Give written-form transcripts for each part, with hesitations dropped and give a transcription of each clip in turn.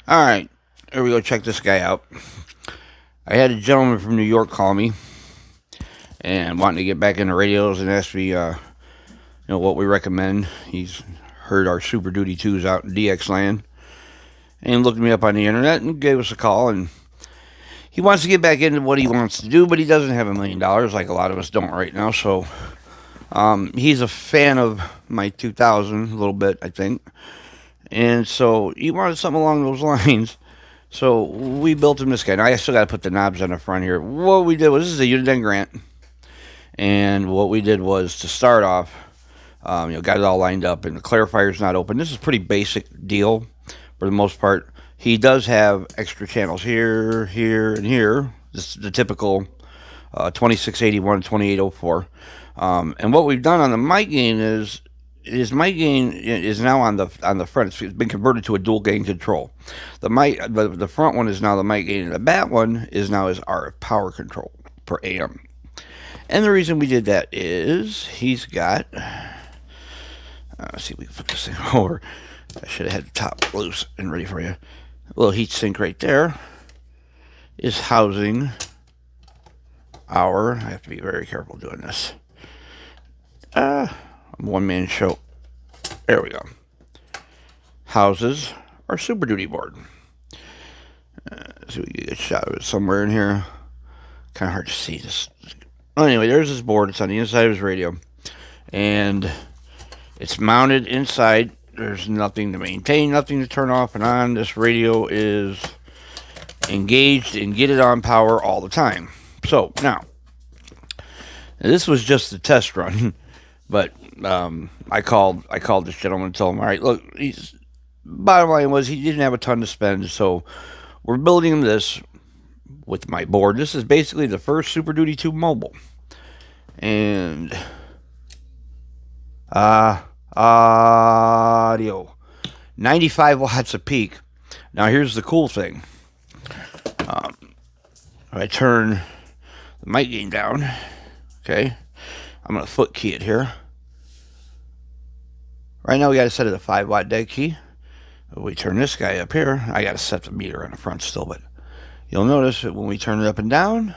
All right, here we go. Check this guy out. I had a gentleman from New York call me and wanting to get back into radios and ask me, what we recommend. He's heard our Superduty 2s out in DX land and looked me up on the internet and gave us a call. And he wants to get back into what he wants to do, but he doesn't have $1 million like a lot of us don't right now. So he's a fan of my 2000 a little bit, I think. And so he wanted something along those lines. So we built him this guy. Now I still got to put the knobs on the front here. What we did was, this is a Uniden grant, and what we did was to start off, got it all lined up, and the clarifier's not open. This is a pretty basic deal for the most part. He does have extra channels here, here, and here. This is the typical 2681, 2804. And what we've done on the mic gain is mic gain is now on the front. It's been converted to a dual gain control. The front one is now the mic gain, and the back one is now his RF power control per AM. And the reason we did that is he's got. Let's see if we can put this thing over. I should have had the top loose and ready for you. A little heat sink right there is housing our. I have to be very careful doing this. One-man show. There we go. Houses our Super Duty board. So we can get a shot of it somewhere in here. Kind of hard to see this. Well, anyway, there's his board. It's on the inside of his radio. And it's mounted inside. There's nothing to maintain, nothing to turn off and on. This radio is engaged and get it on power all the time. So, now, this was just a test run. But I called this gentleman and told him, all right, look, bottom line was he didn't have a ton to spend, so we're building him this with my board. This is basically the first Super Duty 2 mobile. And audio. 95 watts a peak. Now here's the cool thing. If I turn the mic gain down, okay, I'm going to foot key it here. Right now we got to set it a 5-watt dead key. If we turn this guy up here, I got to set the meter on the front still, but you'll notice that when we turn it up and down,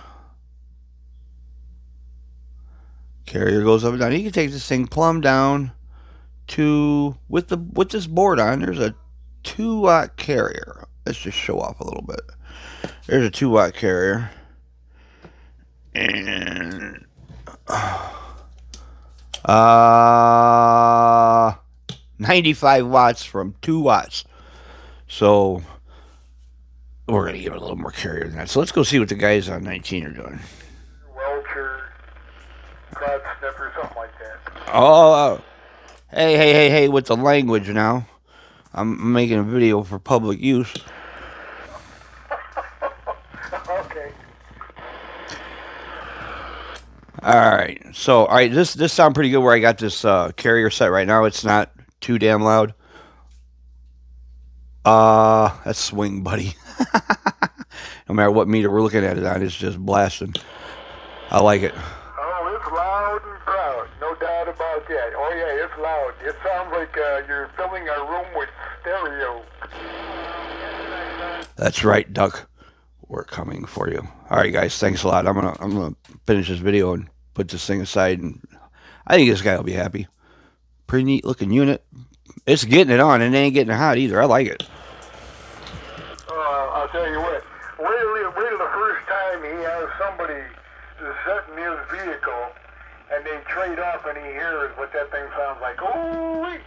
carrier goes up and down. You can take this thing plumb down to, with this board on, there's a 2-watt carrier. Let's just show off a little bit. There's a 2-watt carrier. And 95 watts from 2 watts. So we're going to give it a little more carrier than that. So let's go see what the guys on 19 are doing. Welcher, cloud sniffer, something like that. Oh, hey, with the language now. I'm making a video for public use. Okay. Alright, so, this sounds pretty good where I got this carrier set right now. It's not too damn loud. That's swing, buddy. No matter what meter we're looking at it on, it's just blasting. I like it. Oh, it's loud and proud, no doubt about that. Oh yeah, it's loud. It sounds like you're filling a room with stereo. That's right, Duck. We're coming for you. Alright guys, thanks a lot. I'm gonna finish this video and put this thing aside, and I think this guy will be happy. Pretty neat looking unit. It's getting it on, and it ain't getting hot either. I like it. I'll tell you what. Wait till the first time he has somebody sit in his vehicle, and they trade off, and he hears what that thing sounds like. Oh,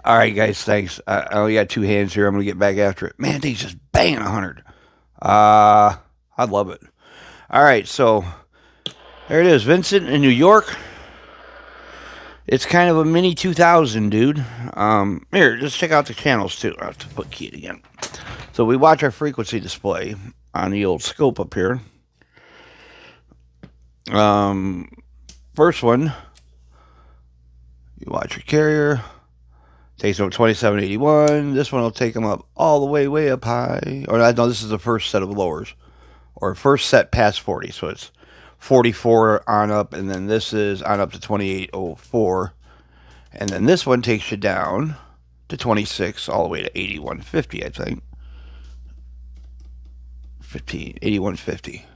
All right, guys, thanks. I only got 2 hands here. I'm going to get back after it. Man, things just banging 100. I love it. All right, so there it is. Vincent in New York. It's kind of a mini 2000, dude. Here, just check out the channels, too. I have to put key it again. So we watch our frequency display on the old scope up here. First one, you watch your carrier. Takes them up 2781. This one will take them up all the way up high. Or no, this is the first set of lowers. Or first set past 40. So it's 44 on up, and then this is on up to 2804. And then this one takes you down to 26 all the way to 8150, I think. 8150.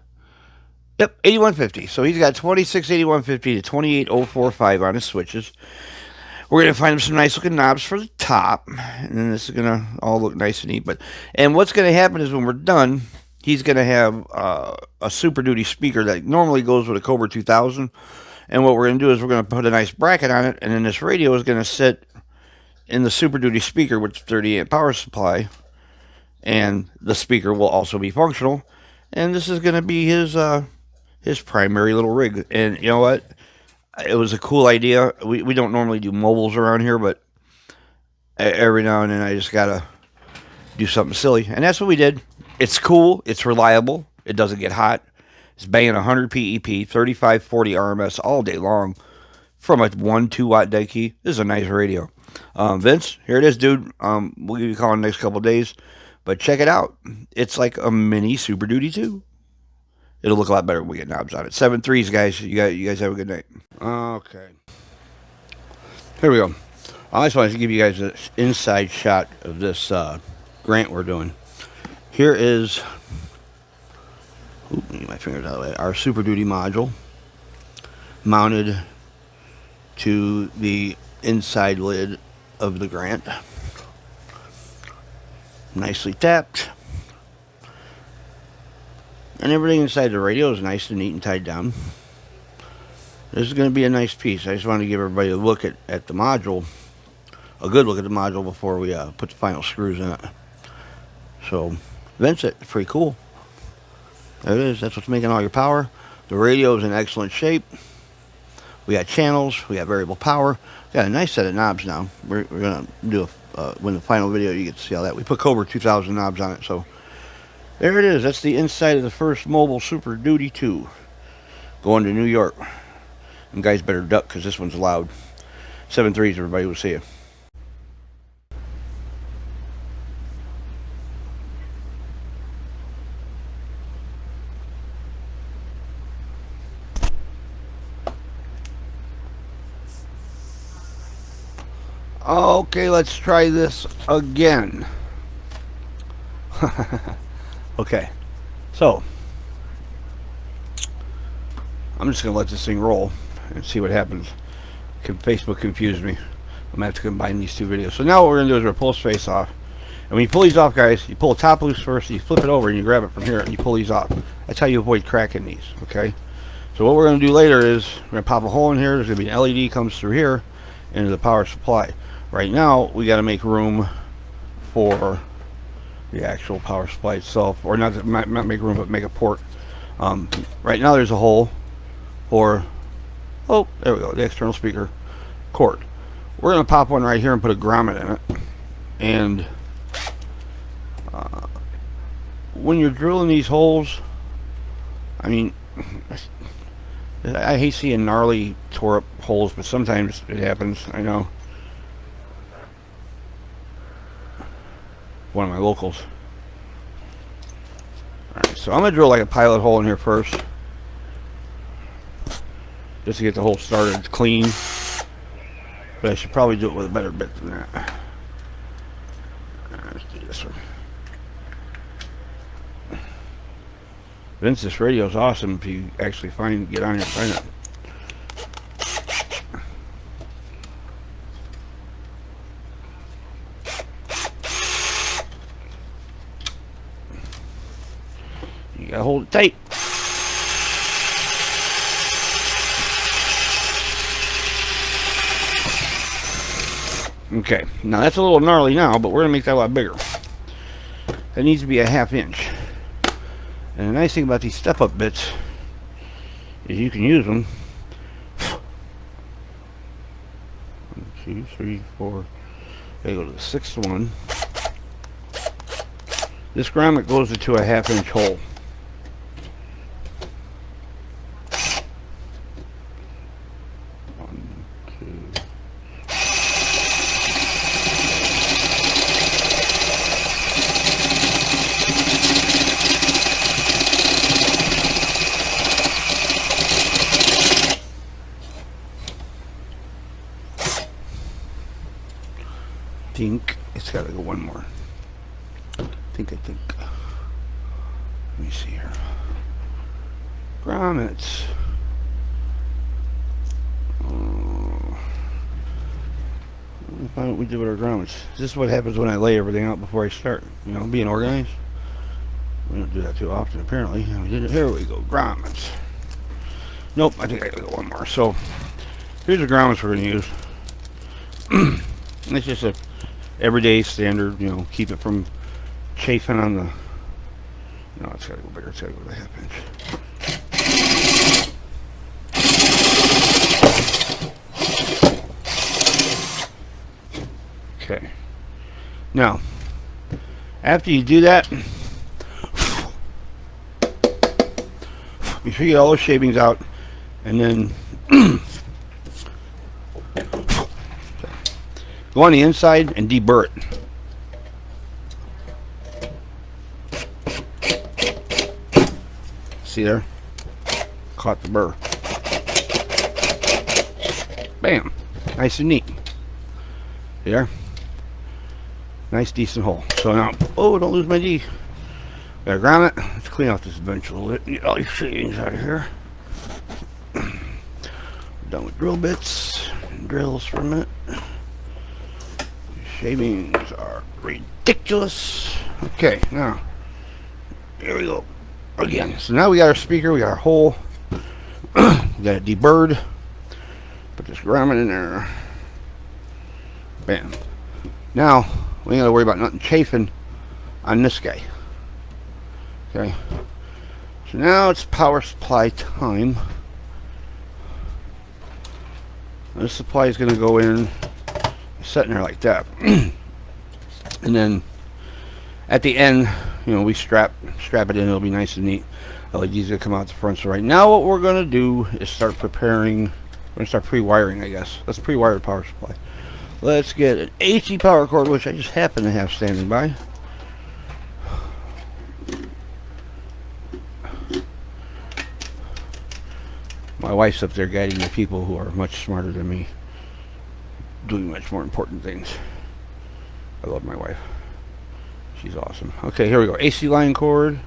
Yep, 8150. So he's got 26 8150 to 28045 on his switches. We're going to find him some nice looking knobs for the top, and then this is going to all look nice and neat. And what's going to happen is when we're done, he's going to have a Superduty speaker that normally goes with a Cobra 2000. And what we're going to do is we're going to put a nice bracket on it, and then this radio is going to sit in the Superduty speaker with 30 amp power supply, and the speaker will also be functional. And this is going to be his primary little rig. And you know what? It was a cool idea. We don't normally do mobiles around here, but every now and then I just gotta do something silly, and that's what we did. It's cool. It's reliable. It doesn't get hot. It's banging 100 PEP, 3540 RMS all day long from a 1-2 watt dead key. This is a nice radio. Vince, here it is, dude. We'll give you a call in the next couple of days, but check it out. It's like a mini Superduty 2. It'll look a lot better when we get knobs on it. 7.3s, guys. You guys have a good night. Okay. Here we go. I just wanted to give you guys an inside shot of this grant we're doing. Here is, get my fingers out of the way, our Superduty module mounted to the inside lid of the grant. Nicely tapped. And everything inside the radio is nice and neat and tied down. This is going to be a nice piece. I just wanted to give everybody a look at the module, a good look at the module before we put the final screws in it. So, Vince, it's pretty cool. There it is. That's what's making all your power. The radio is in excellent shape. We got channels. We got variable power. We got a nice set of knobs now. We're going to do when the final video you get to see all that. We put Cobra 2000 knobs on it, so there it is. That's the inside of the first mobile Superduty 2 going to New York. And guys better duck because this one's loud. 7.3s, everybody. We'll see you. Okay, let's try this again. Okay, so I'm just gonna let this thing roll and see what happens. Facebook confused me. I'm gonna have to combine these two videos. So now what we're gonna do is we're gonna pull this face off. And when you pull these off, guys, you pull the top loose first, you flip it over and you grab it from here and you pull these off. That's how you avoid cracking these, okay? So what we're gonna do later is we're gonna pop a hole in here. There's gonna be an LED comes through here into the power supply. Right now we gotta make room for the actual power supply itself, or not make room, but make a port. Right now there's a hole for, oh, there we go, the external speaker cord. We're going to pop one right here and put a grommet in it. And when you're drilling these holes, I mean, I hate seeing gnarly tore up holes, but sometimes it happens, I know. One of my locals. Alright, so I'm going to drill like a pilot hole in here first, just to get the hole started clean. But I should probably do it with a better bit than that. Let's do this one. Vince, this radio is awesome if you actually get on here and find it. You gotta hold it tight. Okay, now that's a little gnarly now, but we're gonna make that a lot bigger. That needs to be a 1/2 inch. And the nice thing about these step-up bits is you can use them. 1, 2, 3, 4. They go to the 6th one. This grommet goes into a 1/2 inch hole. Pink. gotta go one more. I think. Let me see here. Grommets. Let me find what we did with our grommets. This is what happens when I lay everything out before I start. You know, being organized. We don't do that too often, apparently. We did it. Here we go. Grommets. Nope, I think I gotta go one more. So, here's the grommets we're gonna use. It's just a everyday standard, you know, keep it from chafing on the. No, it's gotta go bigger. It's gotta go to the 1/2 inch. Okay. Now, after you do that, you sure you get all those shavings out, and then go on the inside and deburr it. See there? Caught the burr. Bam. Nice and neat. There. Nice decent hole. So now, oh, don't lose my D. Gotta ground it. Let's clean out this bench a little bit and get all these shavings out of here. Done with drill bits and drills for a minute. Shavings are ridiculous. Okay, now, here we go. Again, so now we got our speaker, we got our hole. We got it deburred. Put this grommet in there. Bam. Now, we ain't gotta worry about nothing chafing on this guy. Okay. So now it's power supply time. This supply is gonna go in, sitting there like that. And then at the end, you know, we strap it in. It'll be nice and neat. LEDs will come out the front. So right now, what we're gonna do is start preparing. We're gonna start pre-wiring, I guess. Let's pre-wire the power supply. Let's get an AC power cord, which I just happen to have standing by. My wife's up there guiding the people who are much smarter than me, doing much more important things. I love my wife. She's awesome. Okay, here we go. AC line cord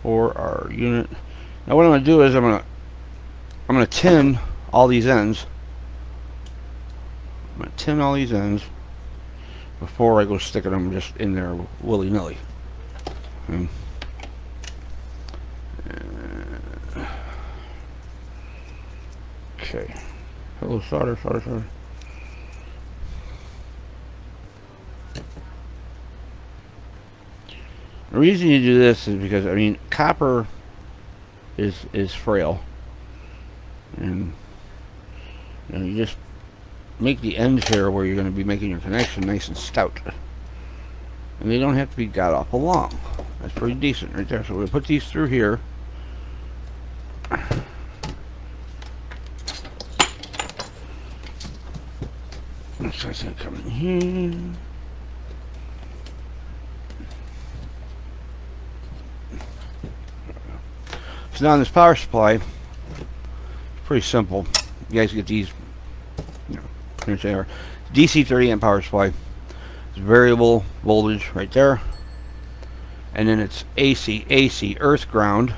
for our unit. Now what I'm gonna do is I'm gonna tin all these ends. I'm gonna tin all these ends before I go sticking them just in there willy-nilly. Okay. Hello, solder. The reason you do this is because, I mean, copper is frail, and you know, you just make the ends here where you're going to be making your connection nice and stout, and they don't have to be god awful long. That's pretty decent right there. So we'll put these through here. Let's try to come in here. So now in this power supply, it's pretty simple. You guys get these, you know, here they are. DC 30 amp power supply. It's variable voltage right there. And then it's AC, earth ground.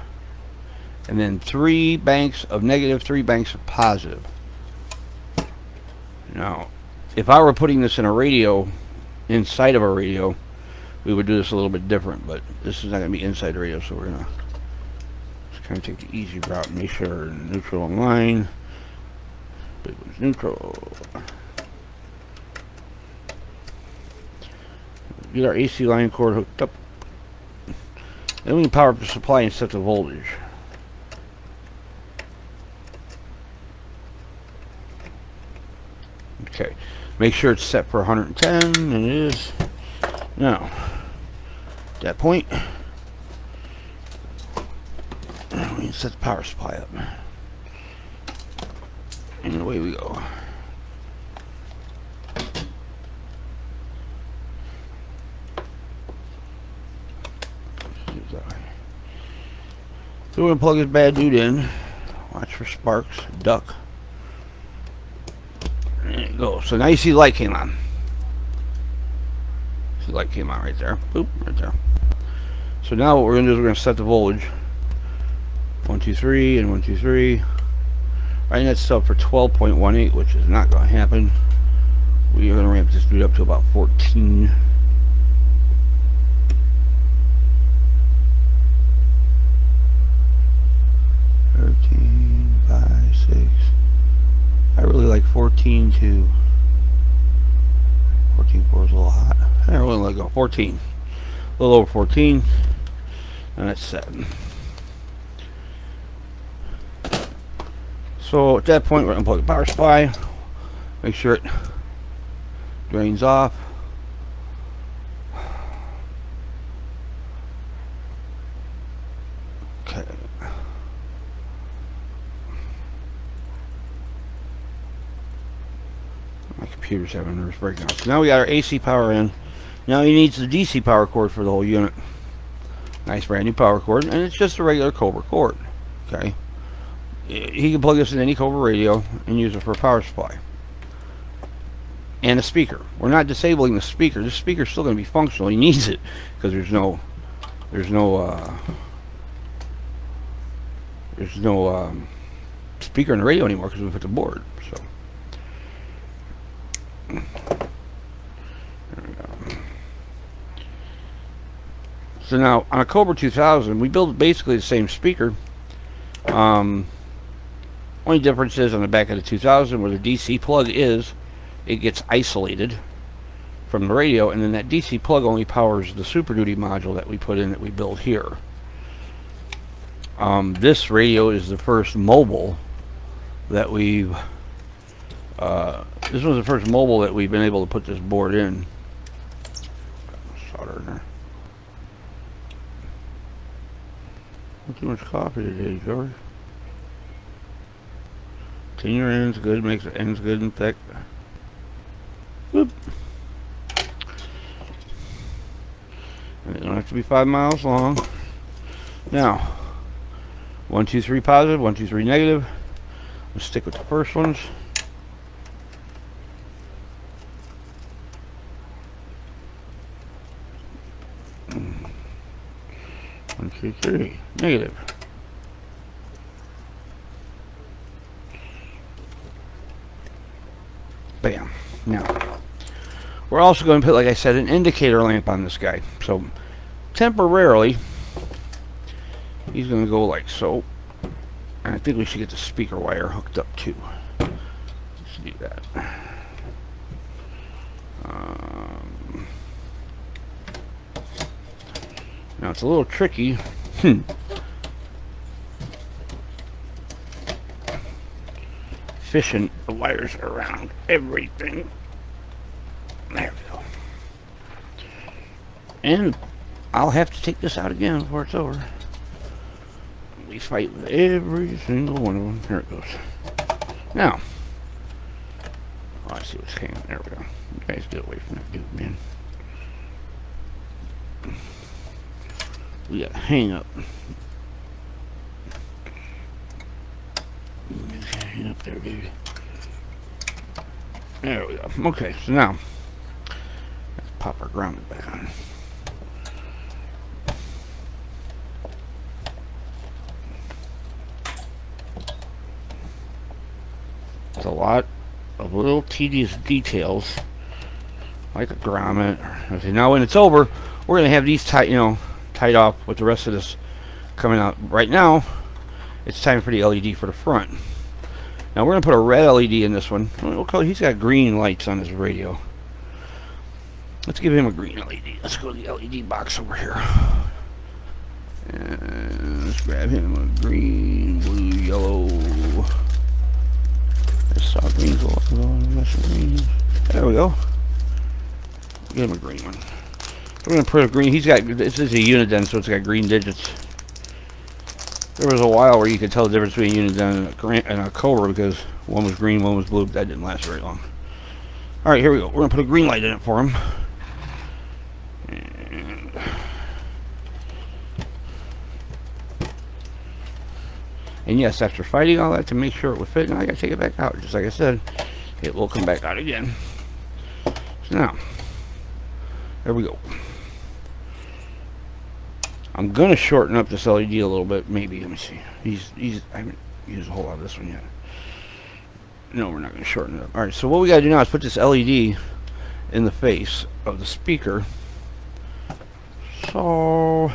And then 3 banks of negative, 3 banks of positive. Now, if I were putting this in a radio, inside of a radio, we would do this a little bit different. But this is not going to be inside the radio, so we're going to kind of take the easy route and make sure neutral in line. Big one's neutral. Get our AC line cord hooked up. Then we can power up the supply and set the voltage. Okay. Make sure it's set for 110, and it is. Now, at that point, we can set the power supply up. And away we go. So we're going to plug this bad dude in. Watch for sparks. Duck. There you go. So now you see the light came on. The light came on right there. Boop, right there. So now what we're going to do is we're going to set the voltage. 1, 2, 3, and 1, 2, 3. Right, that's set for 12.18, which is not going to happen. We are going to ramp this dude up to about 14. I really like 14 to 14.4 is a little hot. I really like go 14. A little over 14. And that's set. So at that point we're going to plug the power supply. Make sure it drains off. Okay. My computer's having a nervous breakdown. So now we got our AC power in. Now he needs the DC power cord for the whole unit. Nice brand new power cord, and it's just a regular Cobra cord. Okay. He can plug this in any Cobra radio and use it for a power supply. And a speaker. We're not disabling the speaker. This speaker's still going to be functional. He needs it because there's no speaker in the radio anymore because we put the board. So there we go. So now on a Cobra 2000, we build basically the same speaker. Only difference is on the back of the 2000 where the DC plug is, it gets isolated from the radio, and then that DC plug only powers the Superduty module that we put in that we build here. This radio is the first mobile that we've this was the first mobile that we've been able to put this board in. Solder in there. Not too much coffee today, George. Clean your ends good, makes the ends good and thick. Whoop. And they don't have to be 5 miles long. Now, 1, 2, 3 positive, 1, 2, 3 negative. Let's stick with the first ones. One, two, three, negative. Bam. Now, we're also going to put, like I said, an indicator lamp on this guy. So, temporarily, he's going to go like so. And I think we should get the speaker wire hooked up too. Let's do that. Now, it's a little tricky. Fishing the wires around everything. There we go. And I'll have to take this out again before it's over. We fight with every single one of them. Here it goes. Now, oh, I see what's hanging. There we go. You guys get away from that dude, man. We got to hang up. Hang up there, baby. There we go. Okay, so now let's pop our grounded back on. It's a lot of little tedious details, like a grommet. Okay, now when it's over, we're gonna have these tight, tied off with the rest of this coming out. Right now, it's time for the LED for the front. Now we're gonna put a red LED in this one. He's got green lights on his radio. Let's give him a green LED. Let's go to the LED box over here. And let's grab him a green, blue, yellow. I saw greens a lot ago. There we go. Give him a green one. We're gonna put a green. This is a Uniden, so it's got green digits. There was a while where you could tell the difference between Uniden and a Cobra because one was green, one was blue, but that didn't last very long. Alright, here we go. We're going to put a green light in it for him. And yes, after fighting all that to make sure it would fit, now I got to take it back out. Just like I said, it will come back out again. So now, There we go. I'm gonna shorten up this LED a little bit, maybe. Let me see. I haven't used a whole lot of this one yet. No, we're not gonna shorten it up. All right. So what we gotta do now is put this LED in the face of the speaker. So,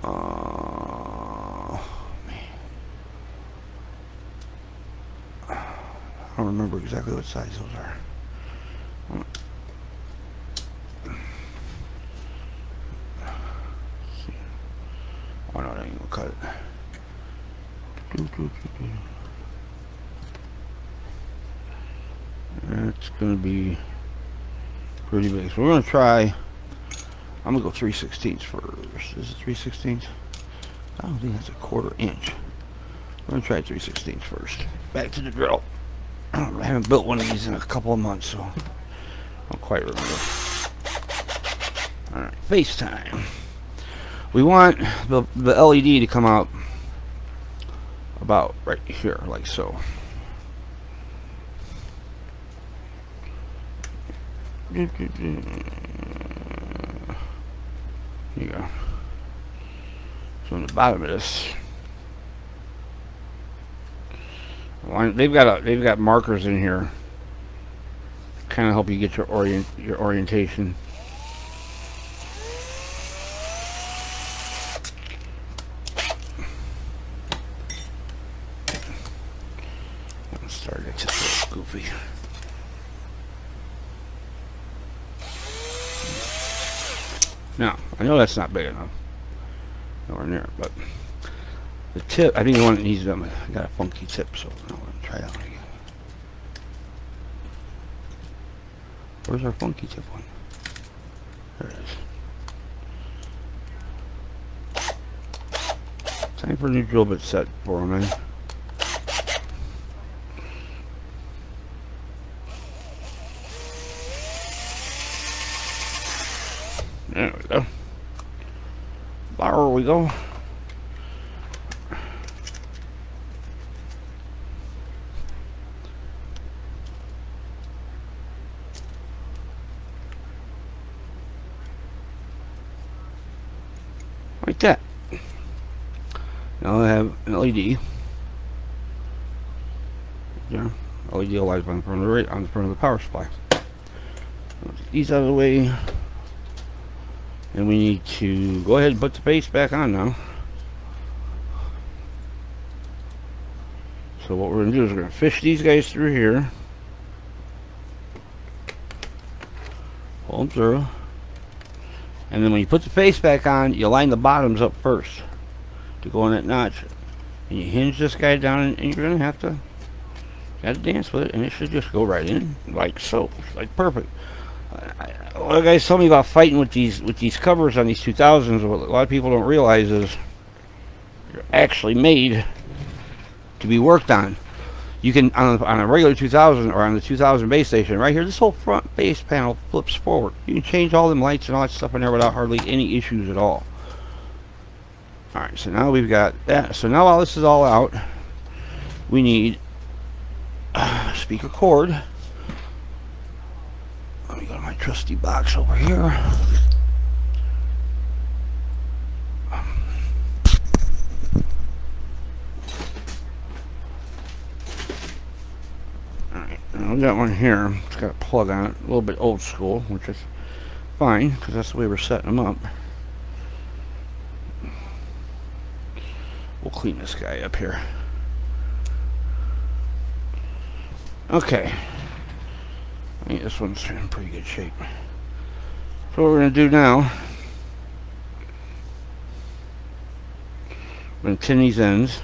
I don't remember exactly what size those are. Oh no, that ain't gonna cut it. It's gonna be pretty big. So we're gonna try. I'm gonna go 3/16 first. Is it 3/16? I don't think that's a 1/4 inch. We're gonna try 3/16 first. Back to the drill. I haven't built one of these in a couple of months, so I don't quite remember. Alright, FaceTime. We want the LED to come out about right here, like so. Here you go. So on the bottom of this, they've got markers in here, kind of help you get your orientation. Sorry, that's just a little goofy. Now, I know that's not big enough. Nowhere near it, but the tip, I think the one that needs them, I got a funky tip, so I'm going to try that one again. Where's our funky tip one? There it is. Time for a new drill bit set for them, man. There we go. There we go. Like that. Now I have an LED. Yeah, LED lights on the front of the power supply. Take these out of the way. And we need to go ahead and put the base back on now. So what we're going to do is we're going to fish these guys through here. Pull them through. And then when you put the face back on, you line the bottoms up first to go in that notch. And you hinge this guy down, and you're going to have to dance with it, and it should just go right in like so. Like perfect. A lot of guys tell me about fighting with these covers on these 2000s. What a lot of people don't realize is they're actually made to be worked on. You can on a regular 2000 or on the 2000 base station right here, this whole front base panel flips forward. You can change all them lights and all that stuff in there without hardly any issues at all. Alright, so now we've got that. So now while this is all out, we need a speaker cord. Let me go to my trusty box over here. Alright, I've got one here. It's got a plug on it. A little bit old school, which is fine, because that's the way we're setting them up. We'll clean this guy up here. Okay. I think this one's in pretty good shape. So what we're going to do now, we're going to tin these ends,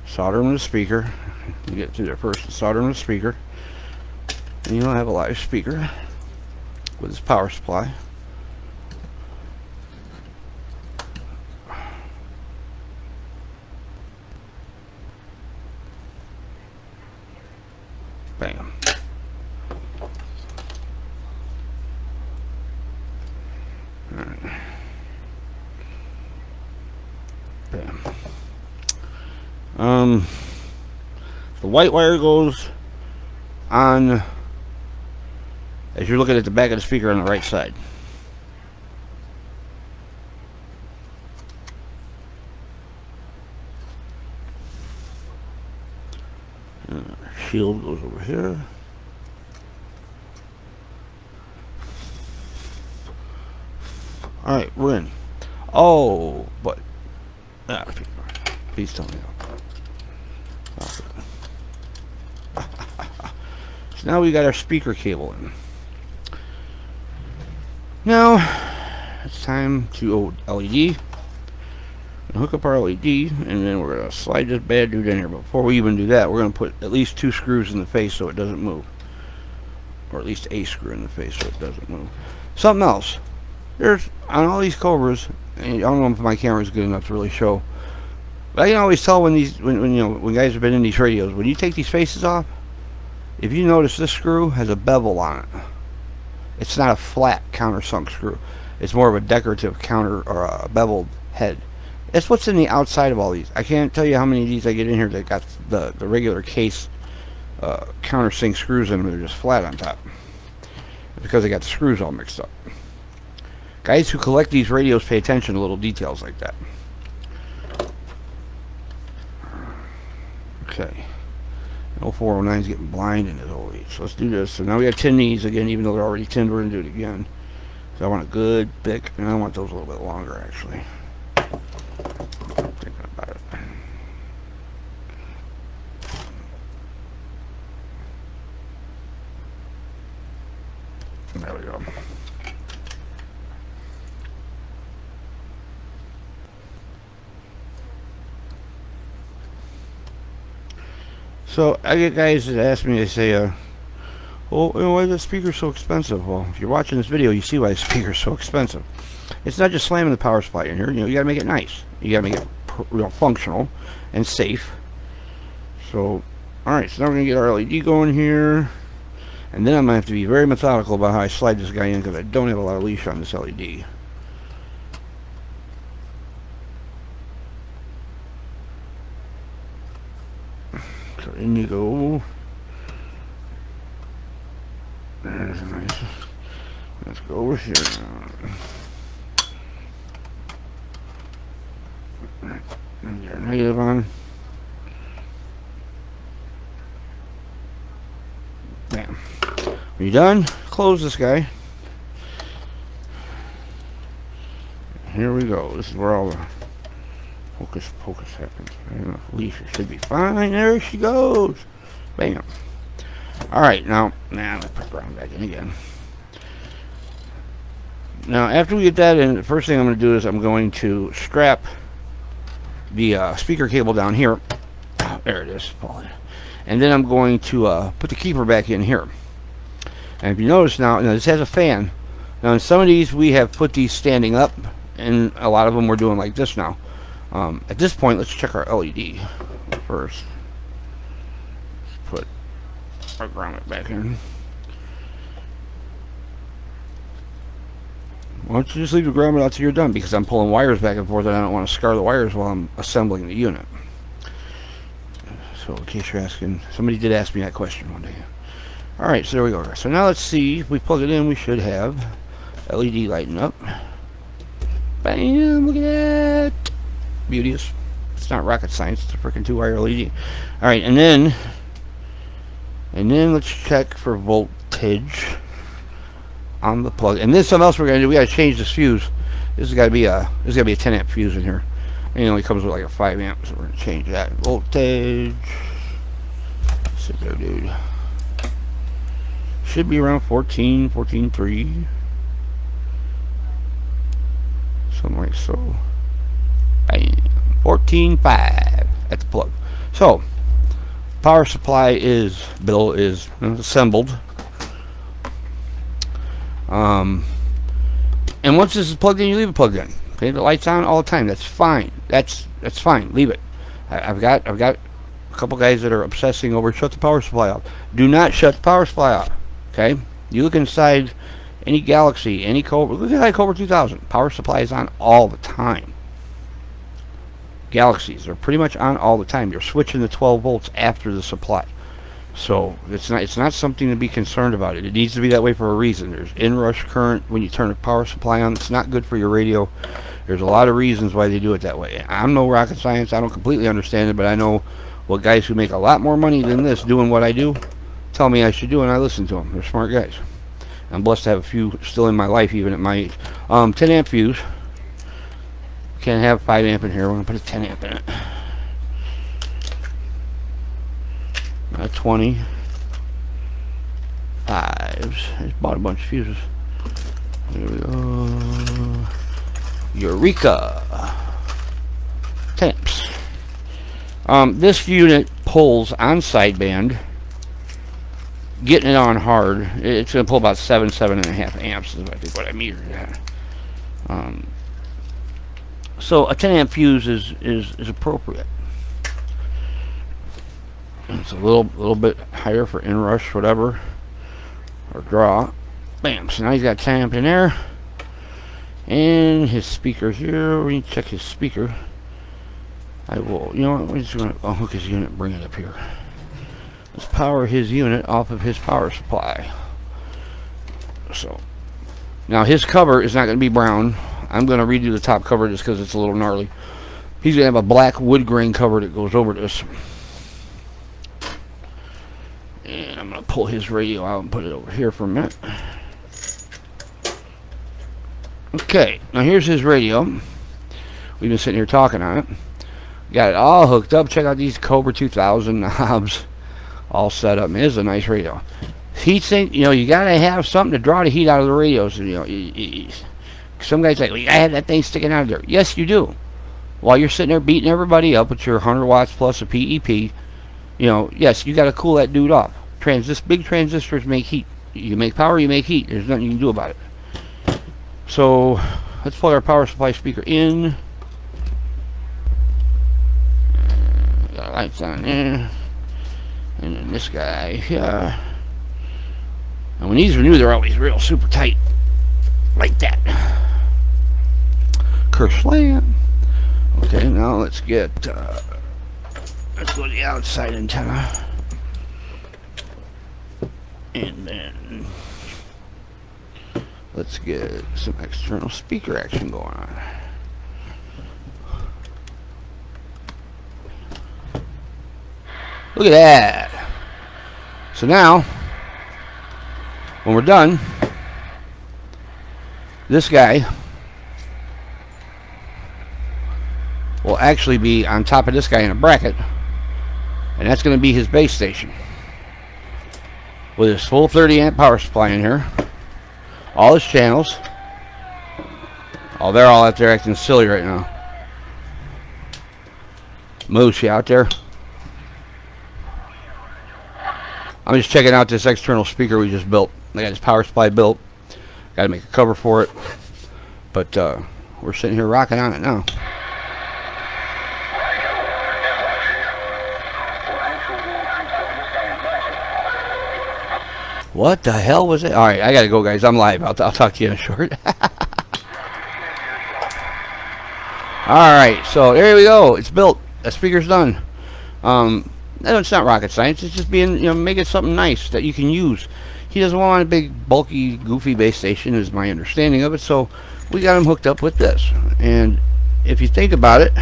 solder them to the speaker. You get through there first, solder them to the speaker. And you'll have a live speaker with its power supply. Bam. Alright. Bam. The white wire goes on as you're looking at the back of the speaker on the right side. Shield goes over here. Alright, we're in. Oh, but please tell me. So now we got our speaker cable in. Now it's time to LED. Hook up our LED, and then we're gonna slide this bad dude in here. But before we even do that, we're gonna put at least 2 screws in the face so it doesn't move, or at least a screw in the face so it doesn't move. Something else. There's on all these Cobras, and I don't know if my camera is good enough to really show, but I can always tell when when guys have been in these radios, when you take these faces off, if you notice this screw has a bevel on it. It's not a flat countersunk screw. It's more of a decorative counter or a beveled head. That's what's in the outside of all these. I can't tell you how many of these I get in here that got the regular case countersink screws in them. They're just flat on top because they got the screws all mixed up. Guys who collect these radios pay attention to little details like that. Okay. 0409 is getting blind in his old age. So let's do this. So now we got 10 these again, even though they're already tinned. We're going to do it again. So I want a good, thick, and I want those a little bit longer actually. Thinking about it. There we go. So I get guys that ask me, they say, well, why is that speaker so expensive? Well, if you're watching this video, you see why the speaker's so expensive. It's not just slamming the power supply in here. You gotta make it nice. You gotta make it functional and safe. So, alright, so now we're gonna get our LED going here. And then I'm gonna have to be very methodical about how I slide this guy in because I don't have a lot of leash on this LED. So in you go. There's a nice. Let's go over here now. Get negative on. Bam. When you're done, close this guy. Here we go. This is where all the hocus pocus happens. Alicia should be fine. There she goes. Bam. Alright, now let's put the ground back in again. Now, after we get that in, the first thing I'm going to do is I'm going to strap the speaker cable down here. Oh, there it is. And then I'm going to put the keeper back in here. And if you notice now this has a fan. Now, in some of these, we have put these standing up, and a lot of them we're doing like this now. At this point, let's check our LED first. Let's put our grommet back in. Why don't you just leave the grommet out till you're done, because I'm pulling wires back and forth and I don't want to scar the wires while I'm assembling the unit. So in case you're asking, somebody did ask me that question one day. Alright, so there we go. So now let's see, if we plug it in, we should have LED lighting up. Bam, look at that. Beauteous. It's not rocket science, it's a freaking 2-wire LED. Alright, and then let's check for voltage on the plug. And then something else we're gonna do, we gotta change this fuse. This has gotta be a 10 amp fuse in here. And it only comes with like a 5 amp, so we're gonna change that. Voltage. Sit there, dude. Should be around 14.3. Something like so. 14.5 at the plug. So power supply is assembled. And once this is plugged in, you leave it plugged in. Okay, the light's on all the time. That's fine. That's fine. Leave it. I've got a couple guys that are obsessing over shut the power supply off. Do not shut the power supply off. Okay, you look inside any Galaxy, any Cobra. Look at that Cobra 2000. Power supply is on all the time. Galaxies are pretty much on all the time. You're switching the 12 volts after the supply. So it's not something to be concerned about. It needs to be that way for a reason. There's inrush current when you turn a power supply on. It's not good for your radio. There's a lot of reasons why they do it that way. I'm no rocket science. I don't completely understand it, but I know what guys who make a lot more money than this doing what I do tell me I should do, and I listen to them. They're smart guys. I'm blessed to have a few still in my life, even at my age. 10 amp fuse. Can't have 5 amp in here. We're going to put a 10 amp in it. 20. 5s. I just bought a bunch of fuses. There we go. Eureka. 10 amps. This unit pulls on sideband. Getting it on hard, it's going to pull about 7.5 amps is I think what I measured at. So a 10 amp fuse is appropriate. It's a little bit higher for inrush, whatever, or draw. Bam! So now he's got 10 amp in there, and his speaker here. We need to check his speaker. I will. You know what? We're just going to unhook his unit and bring it up here. Let's power his unit off of his power supply. So now his cover is not going to be brown. I'm going to redo the top cover just because it's a little gnarly. He's going to have a black wood grain cover that goes over this. And I'm going to pull his radio out and put it over here for a minute. Okay, now here's his radio. We've been sitting here talking on it. Got it all hooked up. Check out these Cobra 2000 knobs. All set up. Man, it's a nice radio. Heatsink, you know, you gotta have something to draw the heat out of the radios. You know, some guys say, well, I had that thing sticking out of there. Yes, you do. While you're sitting there beating everybody up with your 100 watts plus a PEP, you know, yes, you gotta cool that dude off. Big transistors make heat. You make power, you make heat. There's nothing you can do about it. So let's plug our power supply speaker in. Got lights on there. And then this guy here. And when these are new, they're always real super tight. Like that. Kershlam. Okay, now let's get let's go to the outside antenna. And then let's get some external speaker action going on. Look at that. So now, when we're done, this guy will actually be on top of this guy in a bracket, and that's going to be his base station with his full 30 amp power supply in here, all his channels. Oh, they're all out there acting silly right now. Moose, you out there? I'm just checking out this external speaker we just built. I got this power supply built. Got to make a cover for it. But we're sitting here rocking on it now. What the hell was it? Alright, I got to go, guys. I'm live. I'll talk to you in a short. Alright, so there we go. It's built. That speaker's done. It's not rocket science. It's just being, you know, making something nice that you can use. He doesn't want a big, bulky, goofy base station, is my understanding of it. So we got him hooked up with this. And if you think about it,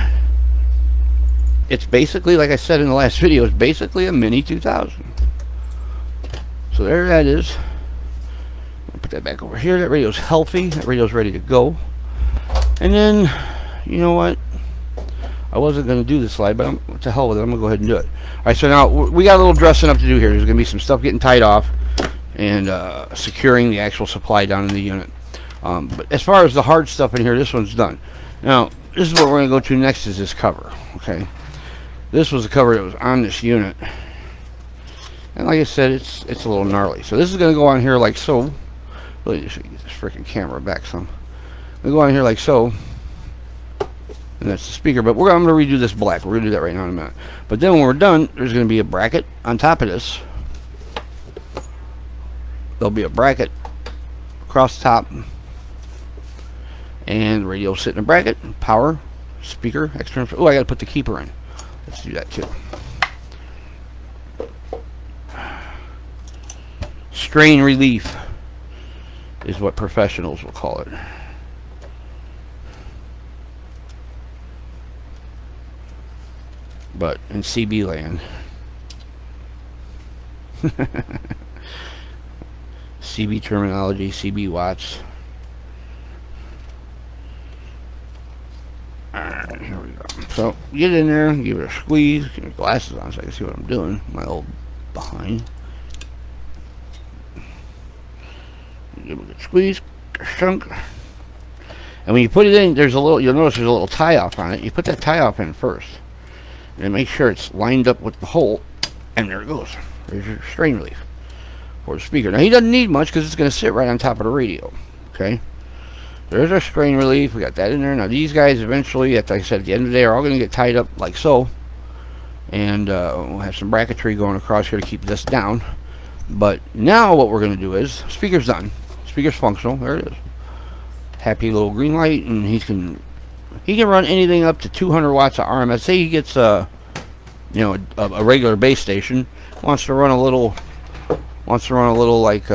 it's basically, like I said in the last video, it's basically a mini 2000. So there that is. I'll put that back over here. That radio's healthy. That radio's ready to go. And then, you know what? I wasn't going to do this slide, but what the hell with it. I'm going to go ahead and do it. Alright, so now we got a little dressing up to do here. There's going to be some stuff getting tied off and securing the actual supply down in the unit. But as far as the hard stuff in here, this one's done. Now, this is what we're going to go to next, is this cover. Okay, this was the cover that was on this unit. And like I said, it's a little gnarly. So this is going to go on here like so. Really, just get this freaking camera back some. We go on here like so. And that's the speaker, but I'm going to redo this black. We're going to do that right now in a minute. But then when we're done, there's going to be a bracket on top of this. There'll be a bracket across the top. And the radio sit in a bracket. Power, speaker, external. Oh, I got to put the keeper in. Let's do that too. strain relief is what professionals will call it. But in CB land, CB terminology, CB watts. Alright, here we go. So, get in there, give it a squeeze, get my glasses on so I can see what I'm doing. My old behind. Give it a good squeeze, chunk. And when you put it in, there's a little, you'll notice there's a little tie-off on it. You put that tie-off in first. And make sure it's lined up with the hole. And there it goes. There's your strain relief for the speaker. Now, he doesn't need much because it's going to sit right on top of the radio. Okay? There's our strain relief. We got that in there. Now, these guys eventually, like I said, at the end of the day, are all going to get tied up like so. And we'll have some bracketry going across here to keep this down. But now what we're going to do is, speaker's done. Speaker's functional. There it is. Happy little green light. And he can run anything up to 200 watts of RMS. Say he gets a regular base station, wants to run a little like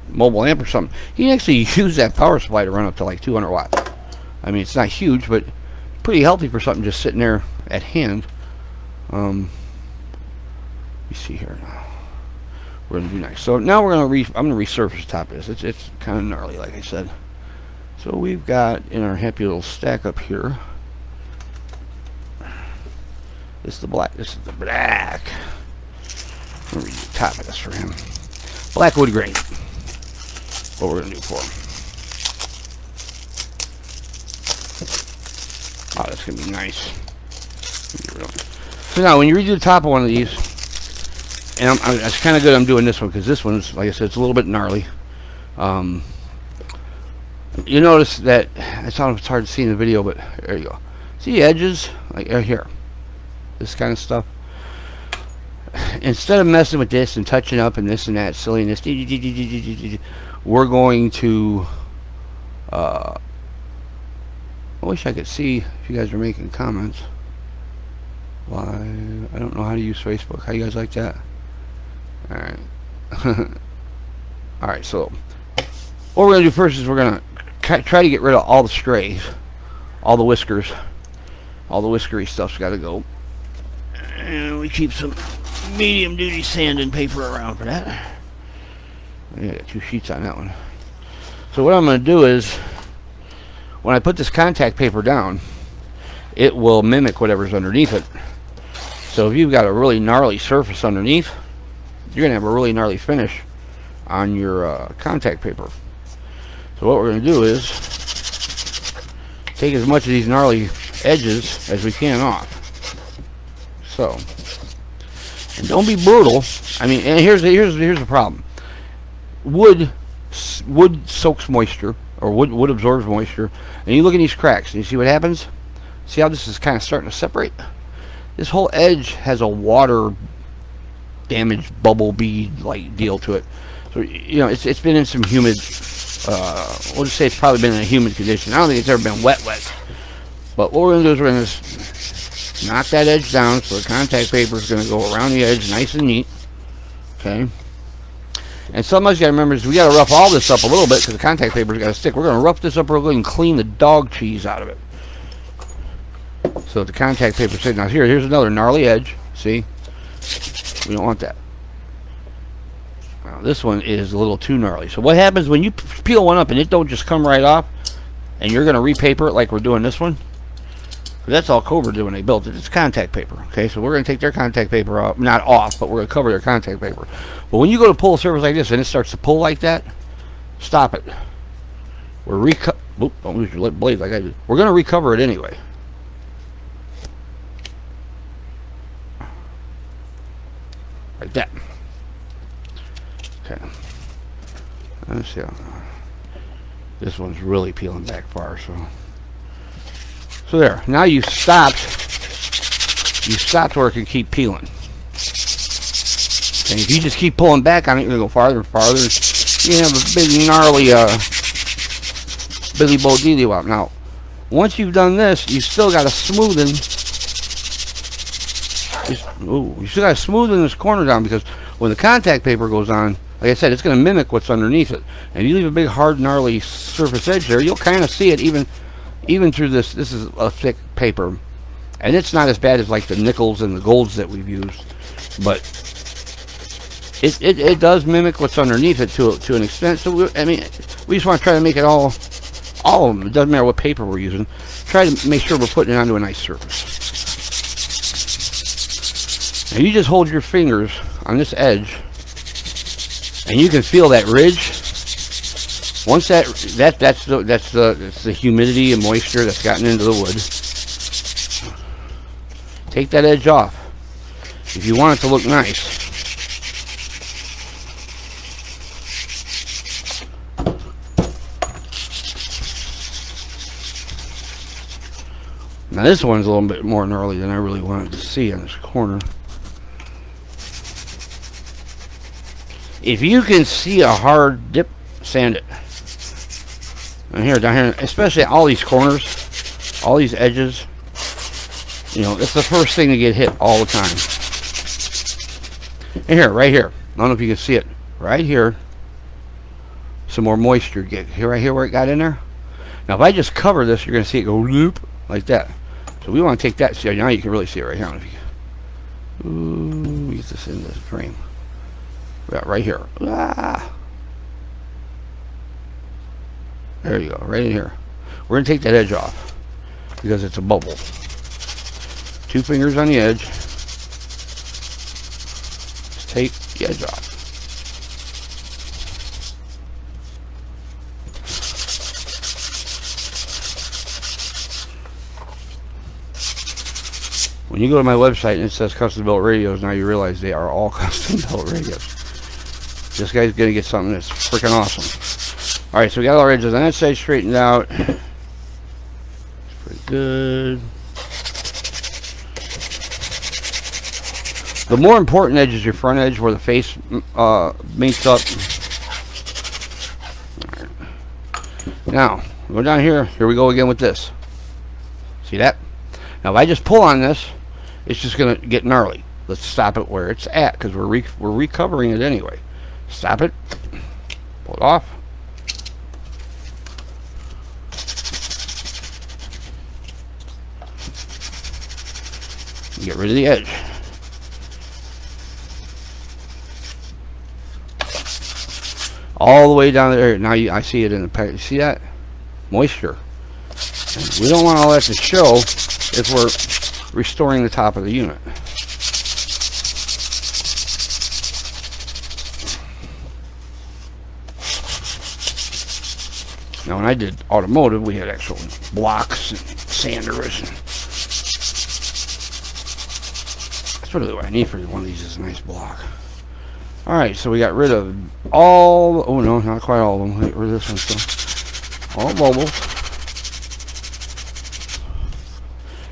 mobile amp or something. He can actually use that power supply to run up to like 200 watts. I mean, it's not huge, but pretty healthy for something just sitting there at hand. Let me see here now. We're gonna do nice. So now I'm gonna resurface the top of this. It's kind of gnarly, like I said. So we've got in our happy little stack up here. This is the black. This is the black. I'm gonna read the top of this for him. Black wood grain. What we're gonna do for him. Oh, that's gonna be nice. So now, when you redo the top of one of these, and it's kind of good I'm doing this one because this one's, like I said, it's a little bit gnarly. You notice that, I don't know if it's hard to see in the video, but there you go. See the edges? Like right here. This kind of stuff. Instead of messing with this and touching up and this and that silliness, we're going to, I wish I could see if you guys are making comments. Why? I don't know how to use Facebook. How you guys like that? Alright. Alright, so what we're going to do first is we're going to try to get rid of all the strays, all the whiskers. All the whiskery stuff's got to go. And we keep some medium duty sanding paper around for that. Yeah, got 2 sheets on that one. So what I'm going to do is, when I put this contact paper down, it will mimic whatever's underneath it. So if you've got a really gnarly surface underneath, you're going to have a really gnarly finish on your contact paper. So what we're going to do is take as much of these gnarly edges as we can off. So, and don't be brutal. I mean, and here's the problem. Wood soaks moisture, or wood absorbs moisture. And you look at these cracks, and you see what happens? See how this is kind of starting to separate? This whole edge has a water damaged bubble bead like deal to it. So, you know, it's been in some humid, we'll just say it's probably been in a humid condition. I don't think it's ever been wet. But what we're going to do is we're going to knock that edge down so the contact paper is going to go around the edge nice and neat. Okay. And something else you got to remember is we got to rough all this up a little bit because the contact paper's got to stick. We're going to rough this up real good and clean the dog cheese out of it. So the contact paper sitting out here. Here's another gnarly edge. See? We don't want that. Now this one is a little too gnarly. So what happens when you peel one up and it don't just come right off, and you're going to repaper it like we're doing this one? That's all Cobra did when they built it. It's contact paper. Okay, so we're going to take their contact paper off. Not off, but we're going to cover their contact paper. But when you go to pull a surface like this and it starts to pull like that, stop it. We're don't lose your blade like I did. We're going to recover it anyway. Like that. Okay. Let's see. This one's really peeling back far, so there. Now you've stopped. You stopped where it can keep peeling. And if you just keep pulling back on it, you're gonna go farther and farther. You have a big gnarly Billy Bo Dealey Wop. Now, once you've done this, you still got to smoothen. You still got to smoothen this corner down because when the contact paper goes on, like I said, it's going to mimic what's underneath it. And if you leave a big, hard, gnarly surface edge there, you'll kind of see it even through this. This is a thick paper, and it's not as bad as like the nickels and the golds that we've used, but it does mimic what's underneath it to an extent. So we just want to try to make it all of them. It doesn't matter what paper we're using. Try to make sure we're putting it onto a nice surface. Now you just hold your fingers on this edge, and you can feel that ridge. Once that's the humidity and moisture that's gotten into the wood. Take that edge off if you want it to look nice. Now this one's a little bit more gnarly than I really wanted to see on this corner. If you can see a hard dip, sand it. And here, down here, especially all these corners, all these edges, you know, it's the first thing to get hit all the time. And here, right here, I don't know if you can see it, right here, some more moisture get here, right here where it got in there. Now if I just cover this, you're going to see it go loop like that. So we want to take that. See, now you can really see it right here. Ooh, get this in this frame. Right here. Ah. There you go, right in here. We're going to take that edge off because it's a bubble. 2 fingers on the edge. Just take the edge off. When you go to my website and it says custom built radios, now you realize they are all custom built radios. This guy's going to get something that's freaking awesome. Alright, so we got all our edges on that side straightened out. It's pretty good. The more important edge is your front edge where the face meets up. Right. Now, go down here. Here we go again with this. See that? Now if I just pull on this, it's just going to get gnarly. Let's stop it where it's at because we're recovering it anyway. Stop it. Pull it off. Get rid of the edge. All the way down there. Now I see it in the pack. You see that? Moisture. And we don't want all that to show if we're restoring the top of the unit. Now when I did automotive, we had actual blocks and sanders. That's really what I need for one of these is a nice block. Alright, so we got rid of all, oh no, not quite all of them. Get rid of this one still. All bubbles.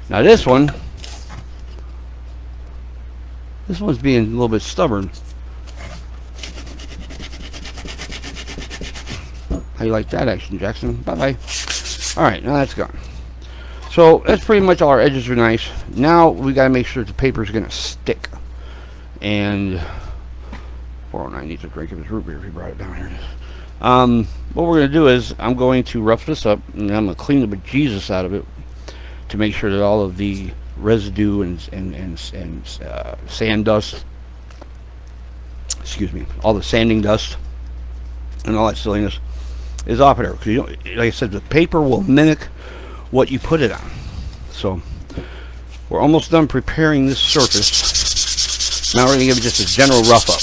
Now this one's being a little bit stubborn. How you like that action, Jackson? Bye-bye. Alright, now that's gone. So that's pretty much all our edges are nice. Now we got to make sure the paper is going to stick. And 409 needs a drink of his root beer if he brought it down here. What we're going to do is I'm going to rough this up and I'm going to clean the bejesus out of it to make sure that all of the residue and sand dust, excuse me, all the sanding dust and all that silliness is off of there. Because, you know, like I said, the paper will mimic what you put it on. So we're almost done preparing this surface. Now we're going to give it just a general rough up.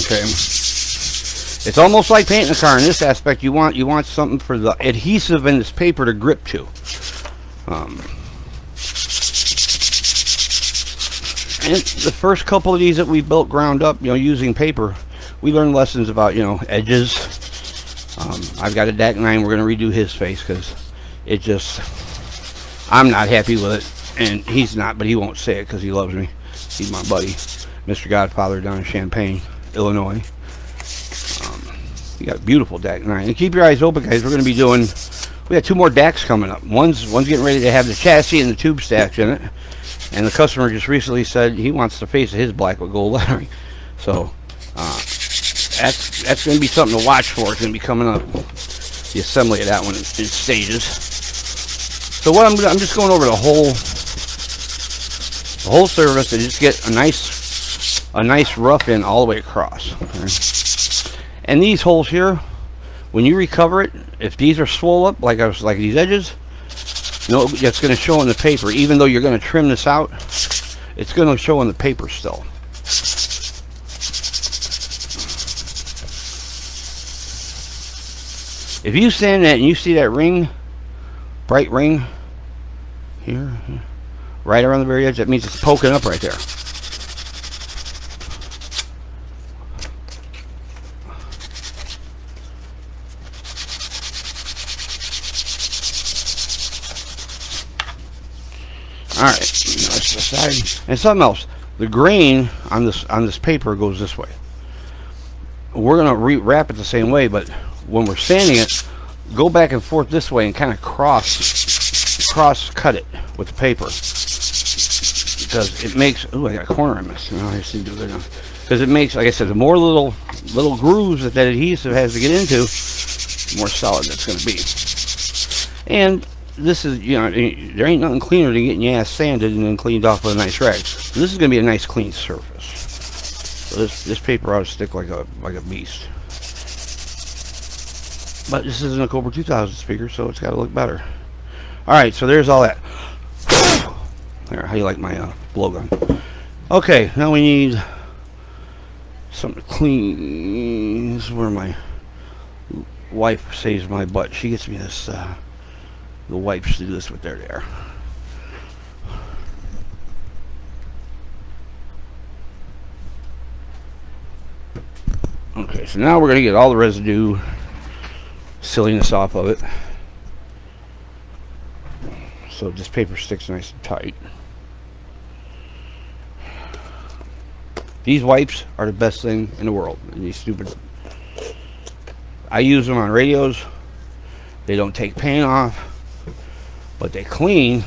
Okay, it's almost like painting a car in this aspect. You want something for the adhesive in this paper to grip to. And the first couple of these that we built ground up, you know, using paper, we learned lessons about, you know, edges. I've got a DAC 9. We're going to redo his face because it just, I'm not happy with it, and he's not, but he won't say it because he loves me. He's my buddy, Mr. Godfather down in Champaign, Illinois. You got a beautiful DAC 9. And keep your eyes open, guys. We're going to be doing, we got 2 more DACs coming up. One's getting ready to have the chassis and the tube stacks in it. And the customer just recently said he wants the face of his black with gold lettering. So, that's going to be something to watch for. It's going to be coming up. The assembly of that one in stages. So what I'm just going over the whole surface and just get a nice rough in all the way across. Okay. And these holes here, when you recover it, if these are swollen up like these edges, it's going to show in the paper. Even though you're going to trim this out, it's going to show in the paper still. If you sand that and you see that ring, bright ring here, right around the very edge, that means it's poking up right there. All right, that's the side. And something else, the grain on this paper goes this way. We're gonna wrap it the same way, but when we're sanding it, go back and forth this way and kind of cross cut it with the paper, because it makes. Ooh, I got a corner I missed. No, I see do it now. Because it makes, like I said, the more little grooves that adhesive has to get into, the more solid that's going to be. And this is, there ain't nothing cleaner than getting your ass sanded and then cleaned off with a nice rag. So this is going to be a nice clean surface. So this paper ought to stick like a beast. But this isn't a Cobra 2000 speaker, so it's got to look better. Alright, so there's all that. There, how you like my blowgun? Okay, now we need something to clean. This is where my wife saves my butt. She gets me this, the wipes to do this with there. Okay, so now we're going to get all the residue, silliness off of it, so this paper sticks nice and tight. These wipes are the best thing in the world. These stupid, I use them on radios. They don't take paint off, but they clean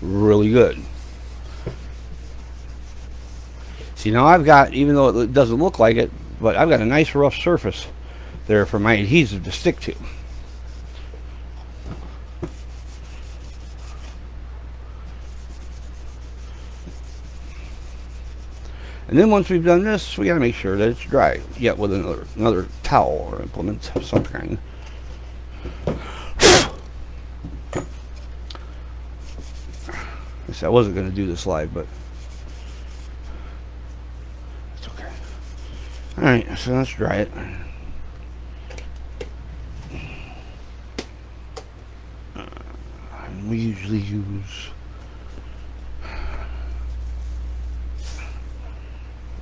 really good. See, now I've got, even though it doesn't look like it, but I've got a nice rough surface there for my adhesive to stick to. And then once we've done this, we got to make sure that it's dry. Yet with another towel or implement of some kind. I wasn't going to do this live, but it's okay. All right, so let's dry it. We usually use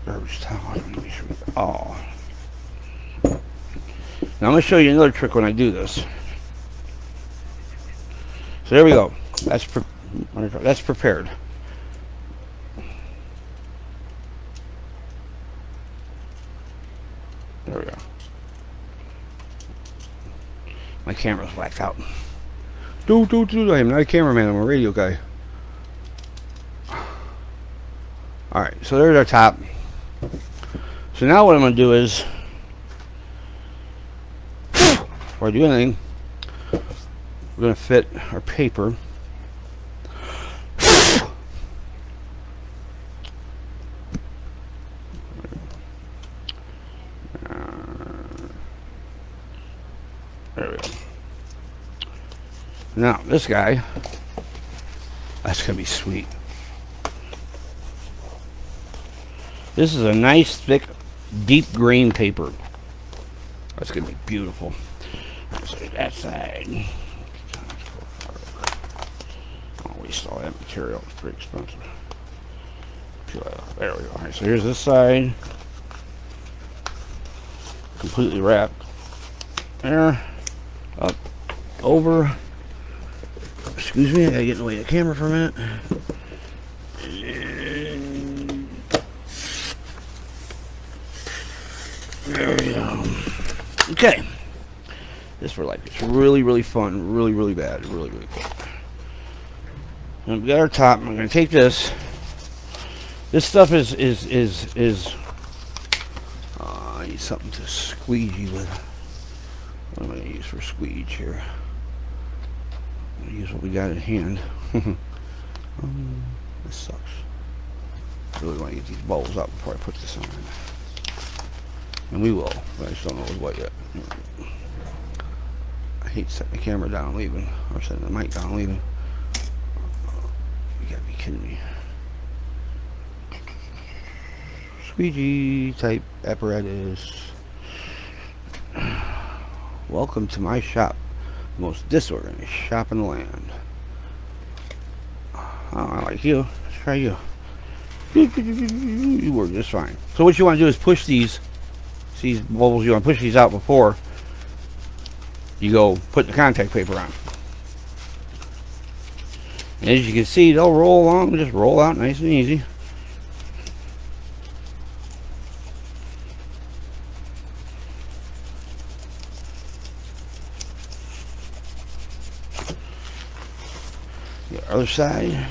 garbage towel. Oh. Now I'm going to show you another trick when I do this. So there we go. That's prepared. There we go. My camera's blacked out. I am not a cameraman, I'm a radio guy. Alright, so there's our top. So now what I'm going to do is, before I do anything, we're going to fit our paper. There we go. Now, this guy, that's going to be sweet. This is a nice, thick, deep green paper. That's going to be beautiful. So that side. Don't waste all that material. It's pretty expensive. There we go. All right, so here's this side. Completely wrapped. There. Up. Over. Excuse me, I gotta get in the way of the camera for a minute. There we go. Okay. This for like it's really, really fun, really bad, really cool. And we got our top. I'm gonna take this. This stuff is need something to squeegee with. What am I going to use for squeege here? I'm going to use what we got in hand. This sucks. I really want to get these bowls out before I put this on. And we will, but I just don't know with what yet. I hate setting the camera down and leaving, or setting the mic down and leaving. You gotta be kidding me. Squeegee type apparatus. Welcome to my shop. The most disorganized shop in the land. Oh, I like you. Let's try you. You work just fine. So what you want to do is push these bubbles. You want to push these out before you go put the contact paper on. And as you can see, they'll roll along, just roll out nice and easy. The other side.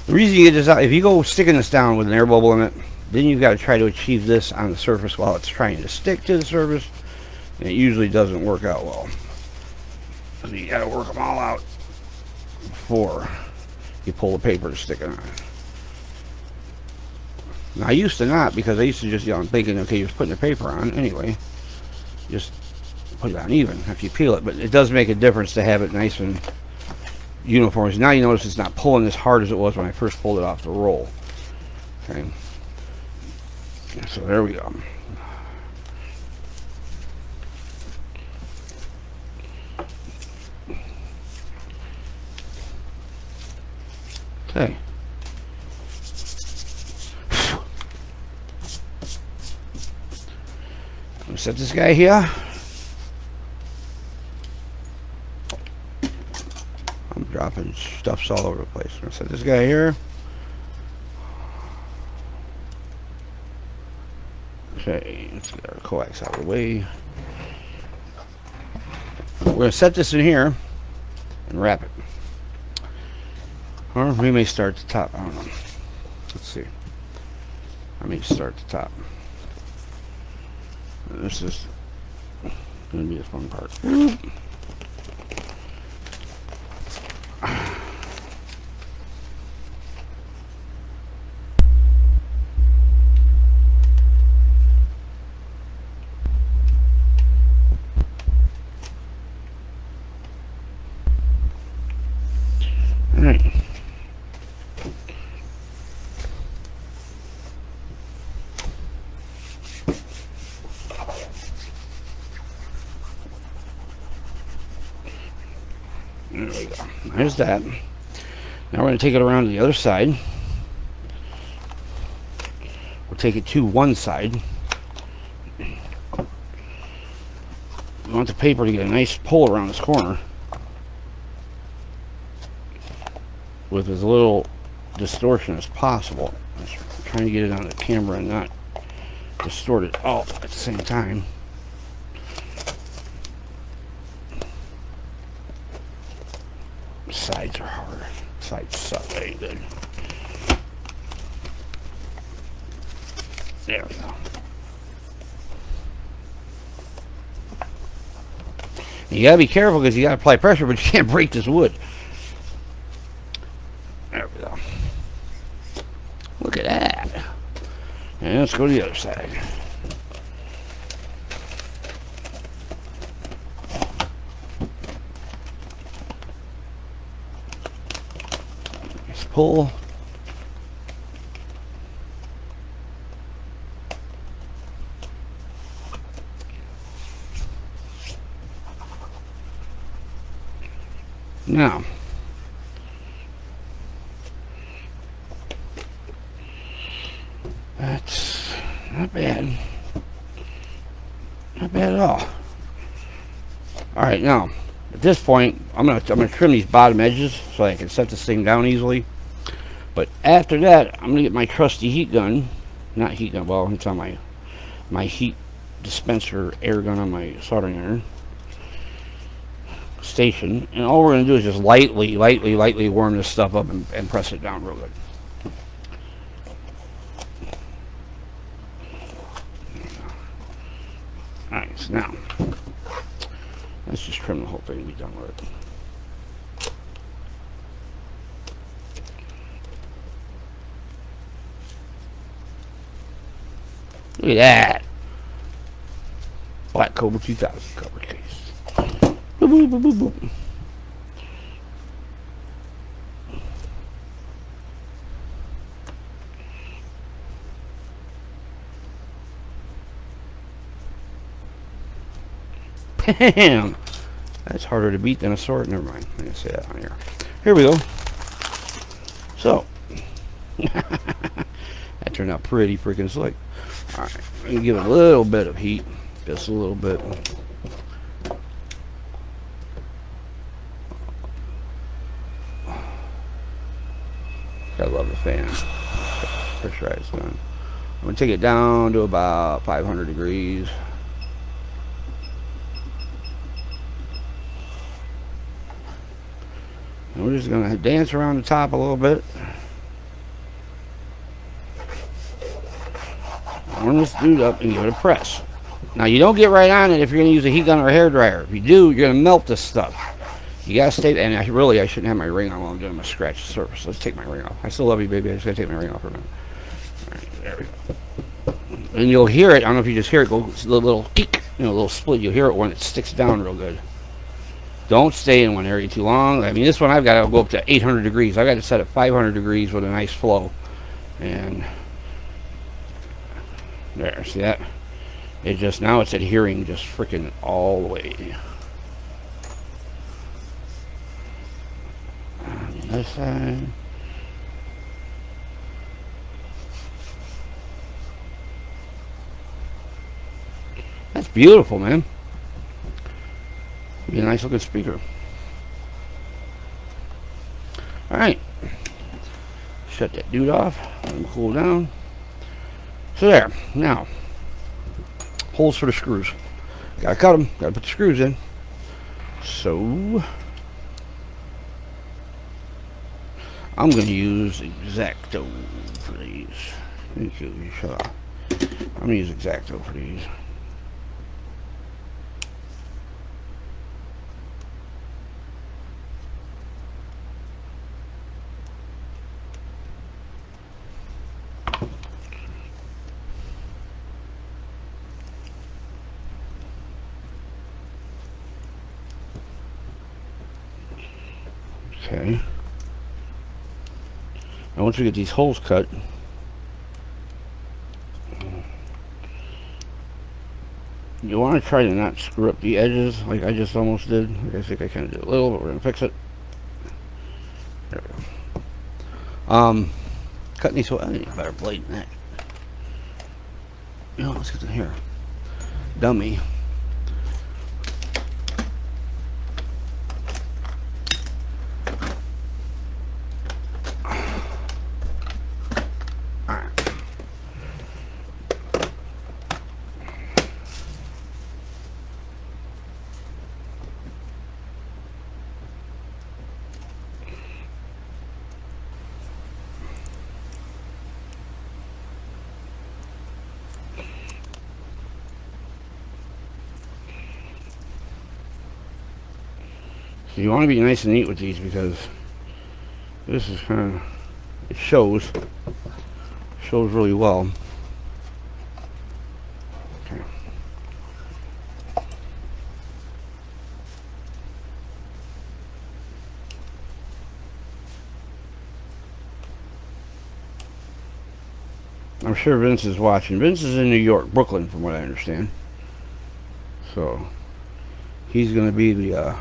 The reason you get this out, if you go sticking this down with an air bubble in it, then you've got to try to achieve this on the surface while it's trying to stick to the surface, and it usually doesn't work out well. So you got to work them all out before you pull the paper to stick it on. Now I used to not, because I used to just, I'm thinking, okay, you're putting the paper on anyway, just put it on even if you peel it, but it does make a difference to have it nice and uniform. So now you notice it's not pulling as hard as it was when I first pulled it off the roll. Okay, so there we go. Okay. I'm gonna set this guy here. I'm dropping stuffs all over the place. I'm gonna set this guy here. Okay, let's get our coax out of the way. We're gonna set this in here and wrap it. Or we may start at the top. I don't know. Let's see. I may start at the top. This is going to be the fun part. All right. There we go. There's that. Now we're going to take it around to the other side. We'll take it to one side. We want the paper to get a nice pull around this corner with as little distortion as possible. I'm trying to get it on the camera and not distort it all at the same time. Sides are hard. Sides suck. That ain't good. There we go. You gotta be careful because you gotta apply pressure, but you can't break this wood. There we go. Look at that. And let's go to the other side. Nice pull. Now, that's not bad. Not bad at all. All right, now at this point, I'm gonna trim these bottom edges so I can set this thing down easily. But after that, I'm gonna get my trusty heat gun. Not heat gun. Well, it's on my heat dispenser air gun on my soldering iron. station, and all we're going to do is just lightly warm this stuff up and press it down real good. Nice. Now, let's just trim the whole thing and be done with it. Look at that. Black Cobra 2000 cover case. Boop, boop, boop, boop, boop. Bam! That's harder to beat than a sword. Never mind. I'm going to say that on here. Here we go. So, that turned out pretty freaking slick. Alright, I'm going to give it a little bit of heat. Just a little bit. I love the fan. Pressurized gun. I'm going to take it down to about 500 degrees. And we're just going to dance around the top a little bit. Warm this dude up and give it a press. Now you don't get right on it if you're going to use a heat gun or a hair dryer. If you do, you're going to melt this stuff. You got to stay, and I shouldn't have my ring on while I'm doing my scratch surface. Let's take my ring off. I still love you, baby. I just got to take my ring off for a minute. Alright, there we go. And you'll hear it, I don't know if you just hear it go, it's a little kick, a little split. You'll hear it when it sticks down real good. Don't stay in one area too long. I mean, this one I've got to go up to 800 degrees. I've got to set it 500 degrees with a nice flow. And there, see that? It just, now it's adhering just freaking all the way. On the other side. That's beautiful, man. Be a nice looking speaker. Alright. Shut that dude off. Let him cool down. So there. Now, holes for the screws. Gotta cut them. Gotta put the screws in. So, I'm gonna use X-Acto for these. Thank you. Shut up. I'm gonna use X-Acto for these. Okay. Now once we get these holes cut, you want to try to not screw up the edges like I just almost did. Like I think I kind of did a little, but we're going to fix it. There we go. Cutting these holes, I need a better blade than that. You know, let's get in here. Dummy. So you want to be nice and neat with these because this is kind of, it shows really well. Okay. I'm sure Vince is watching. Vince is in New York, Brooklyn, from what I understand. So he's going to be the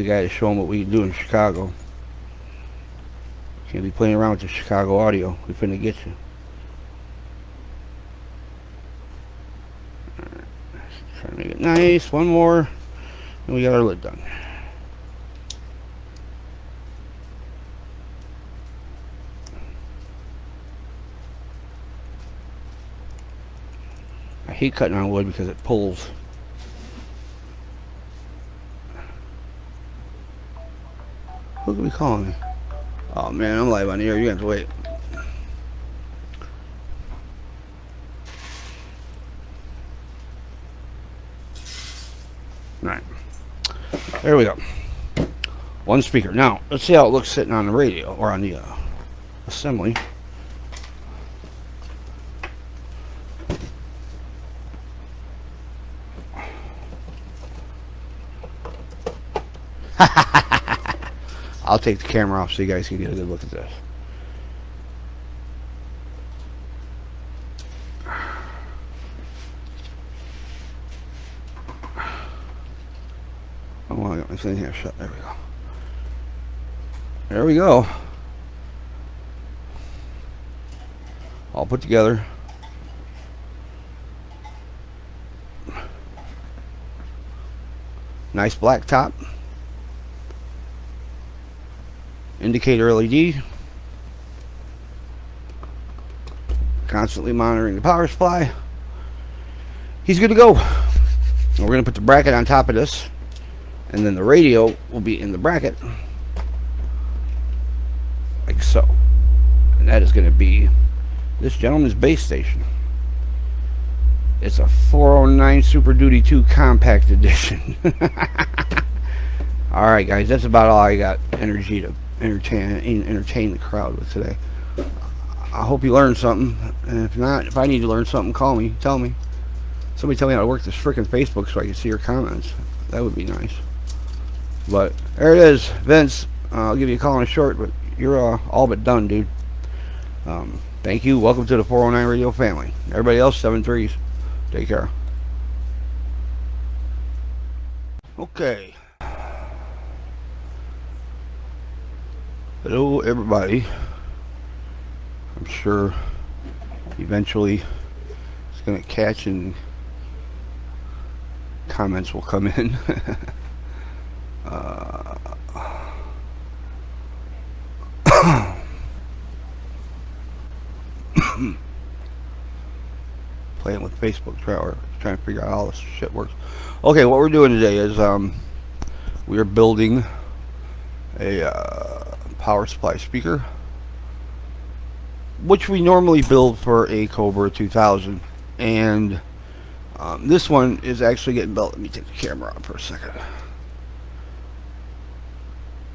guy to show him what we do in Chicago. Can't be playing around with the Chicago audio. We finna get you. Alright. Try to make it nice. One more. And we got our lid done. I hate cutting on wood because it pulls. Who could be calling me? Oh man, I'm live on the air. You have to wait. All right. There we go. One speaker. Now, let's see how it looks sitting on the radio or on the assembly. I'll take the camera off so you guys can get a good look at this. Oh, I got my thing here shut. There we go. There we go. All put together. Nice black top. Indicator LED. Constantly monitoring the power supply. He's good to go. We're going to put the bracket on top of this. And then the radio will be in the bracket. Like so. And that is going to be this gentleman's base station. It's a 409 Superduty 2 Compact Edition. Alright guys, that's about all I got energy to entertain the crowd with today. I hope you learned something. And if not, if I need to learn something, call me, tell me. Somebody tell me how to work this freaking Facebook so I can see your comments. That would be nice. But there it is, Vince. I'll give you a call in a short, but you're all but done, dude. Thank you. Welcome to the 409 Radio family. Everybody else, 7-3s. Take care. Okay. Hello, everybody. I'm sure eventually it's going to catch and comments will come in. Playing with Facebook, trying to figure out how all this shit works. Okay, what we're doing today is we are building a power supply speaker, which we normally build for a Cobra 2000, and this one is actually getting built. Let me take the camera off for a second.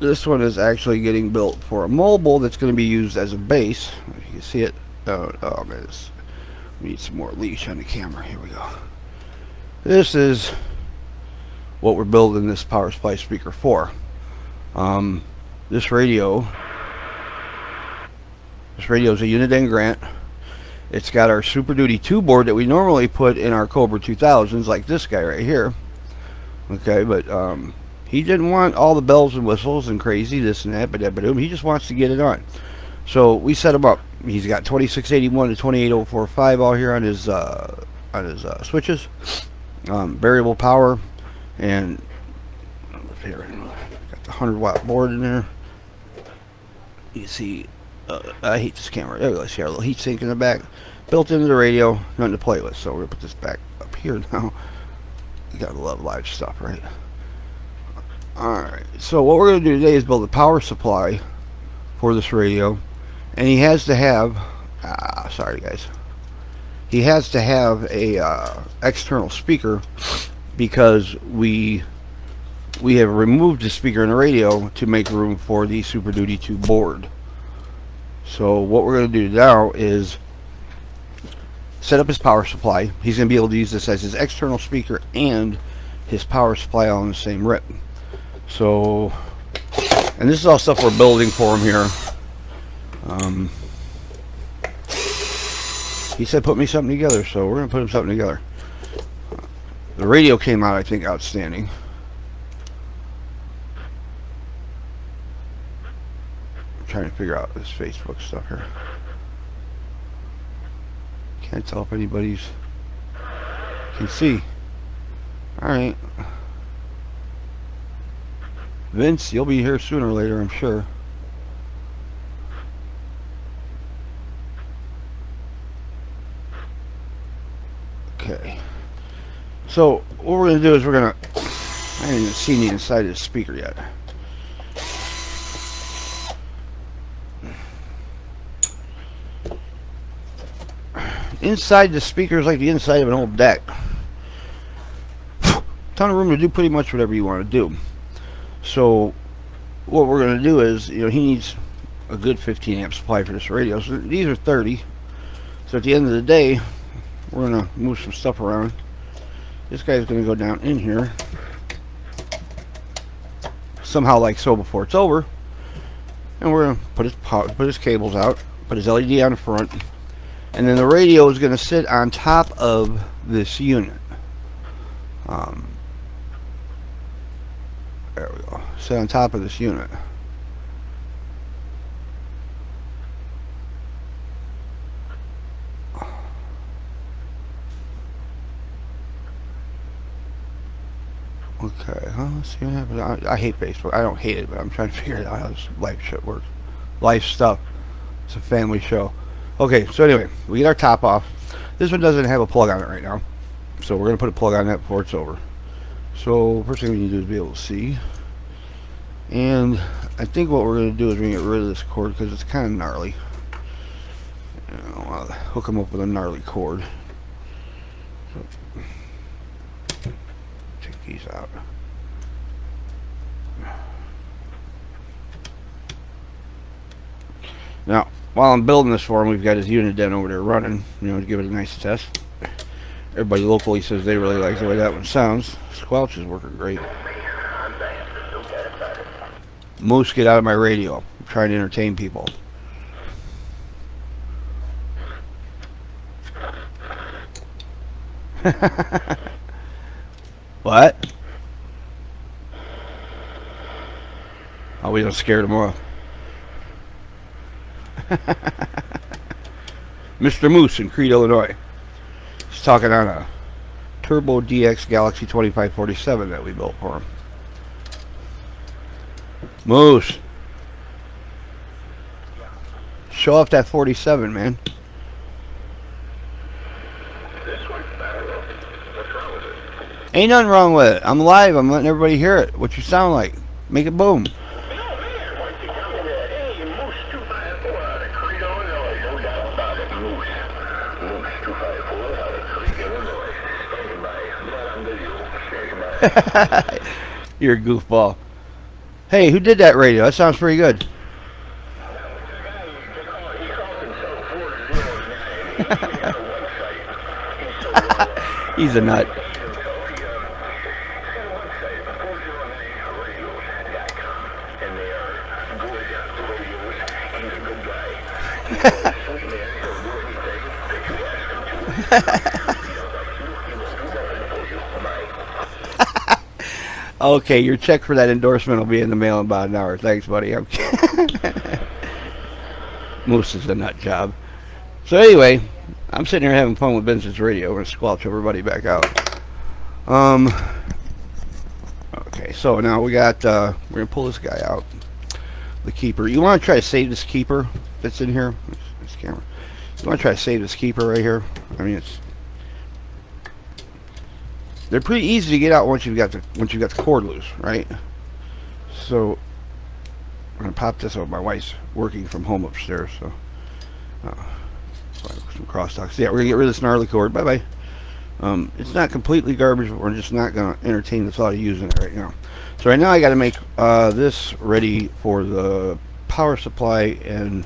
This one is actually getting built for a mobile that's going to be used as a base. If you can see it. Oh man, we need some more leash on the camera. Here we go. This is what we're building this power supply speaker for. This radio is a Uniden grant. It's got our Superduty 2 board that we normally put in our Cobra 2000s, like this guy right here. Okay, but he didn't want all the bells and whistles and crazy this and that, but he just wants to get it on. So we set him up. He's got 2681 to 28045 all here on his switches, variable power, and here got the 100-watt board in there. You see, I hate this camera. There we go. See our little heat sink in the back, built into the radio, nothing to play with. So we're gonna put this back up here now. You gotta love live stuff, right? All right. So what we're gonna do today is build a power supply for this radio. And he has to have, sorry guys, he has to have a external speaker because we have removed the speaker in the radio to make room for the Superduty 2 board. So what we're going to do now is set up his power supply. He's going to be able to use this as his external speaker and his power supply all in the same rip. So, and this is all stuff we're building for him here. He said put me something together, so we're going to put him something together. The radio came out, I think, outstanding. I'm trying to figure out this Facebook stuff here. Can't tell if anybody's can see. Alright. Vince, you'll be here sooner or later, I'm sure. Okay, so what we're going to do is I haven't even seen the inside of the speaker yet. Inside the speaker is like the inside of an old deck. Ton of room to do pretty much whatever you want to do. So what we're going to do is, he needs a good 15 amp supply for this radio. So these are 30. So at the end of the day, we're going to move some stuff around. This guy's going to go down in here somehow, like so, before it's over. And we're going to put his cables out, put his LED on the front, and then the radio is going to sit on top of this unit. There we go. Sit on top of this unit. Okay, let's see what happens. I hate Facebook. I don't hate it, but I'm trying to figure out how this life shit works. Life stuff. It's a family show. Okay, so anyway, we get our top off. This one doesn't have a plug on it right now, so we're going to put a plug on that before it's over. So first thing we need to do is be able to see. And I think what we're going to do is we're going to get rid of this cord because it's kind of gnarly. I'll hook them up with a gnarly cord. So, take these out. Now, while I'm building this for him, we've got his Uniden over there running, to give it a nice test. Everybody locally says they really like the way that one sounds. Squelch is working great. Moose, get out of my radio. I'm trying to entertain people. What? Oh, we don't scare them off. Mr. Moose in Crete, Illinois. He's talking on a Turbo DX Galaxy 2547 that we built for him. Moose, show off that 47, man. Ain't nothing wrong with it. I'm live. I'm letting everybody hear it. What you sound like. Make it boom. You're a goofball. Hey, who did that radio? That sounds pretty good. He's a nut. Okay, your check for that endorsement will be in the mail in about an hour. Thanks, buddy. Moose is a nut job. So anyway, I'm sitting here having fun with Benson's radio. We're going to squelch everybody back out. Okay, so now we got, we're going to pull this guy out. The keeper. You want to try to save this keeper that's in here? This camera. You want to try to save this keeper right here? I mean, they're pretty easy to get out once you've got the cord loose, right? So I'm gonna pop this out. My wife's working from home upstairs, so some crosstalks. Yeah, we're gonna get rid of this gnarly cord. Bye bye. It's not completely garbage, but we're just not gonna entertain the thought of using it right now. So right now I got to make this ready for the power supply, and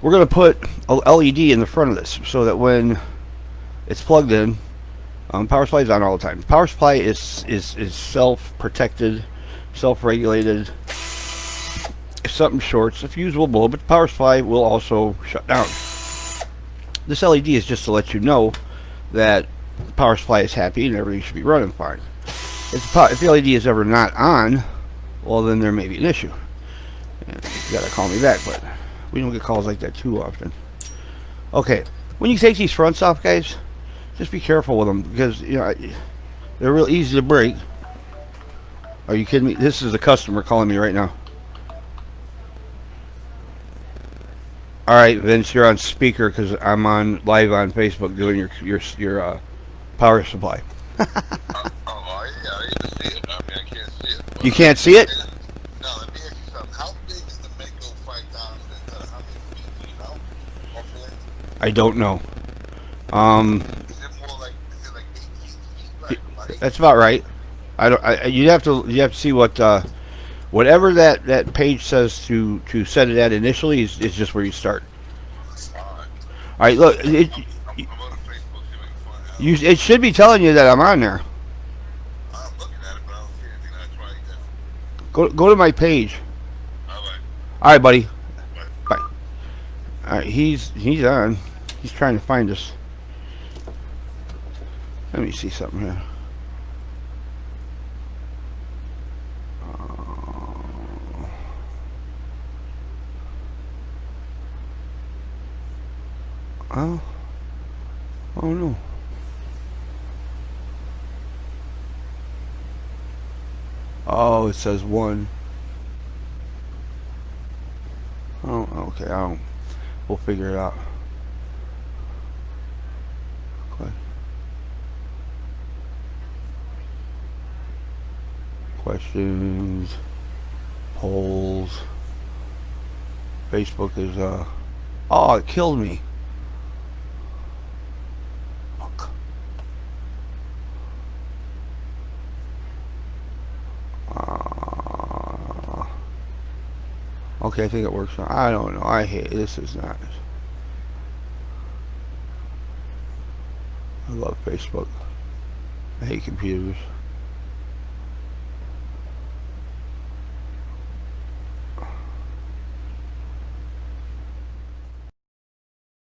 we're gonna put a LED in the front of this so that when it's plugged in. Power supply is on all the time. Power supply is self-protected, self-regulated. If something shorts, the fuse will blow, but the power supply will also shut down. This LED is just to let you know that the power supply is happy and everything should be running fine. If the LED is ever not on, well, then there may be an issue. And you gotta call me back, but we don't get calls like that too often. Okay, when you take these fronts off, guys, just be careful with them because they're real easy to break. Are you kidding me? This is a customer calling me right now. All right, Vince, you're on speaker because I'm on live on Facebook doing your power supply. Yeah, I need to see it. I mean, I can't see it. You can't see it? No, let me ask you something. How big is the Mako 5000? How many feet, do you know? I don't know. Is it more like, is it like 18 feet by 18 That's about right. I don't. You have to see what whatever that page says to set it at initially is just where you start. Alright. All right, look, I'm on Facebook, see if I can find out. it should be telling you that I'm on there. I'm looking at it, but I don't see anything. I try again. Go to my page. Alright. All right, buddy. Bye. Bye. All right, he's on. He's trying to find us. Let me see something here. Oh, oh no. Oh, it says one. Oh, okay. I don't. We'll figure it out. Okay. Questions, polls. Facebook is Oh, it killed me. Fuck. Okay, I think it works now. I don't know. I hate this. Is not. I love Facebook. I hate computers.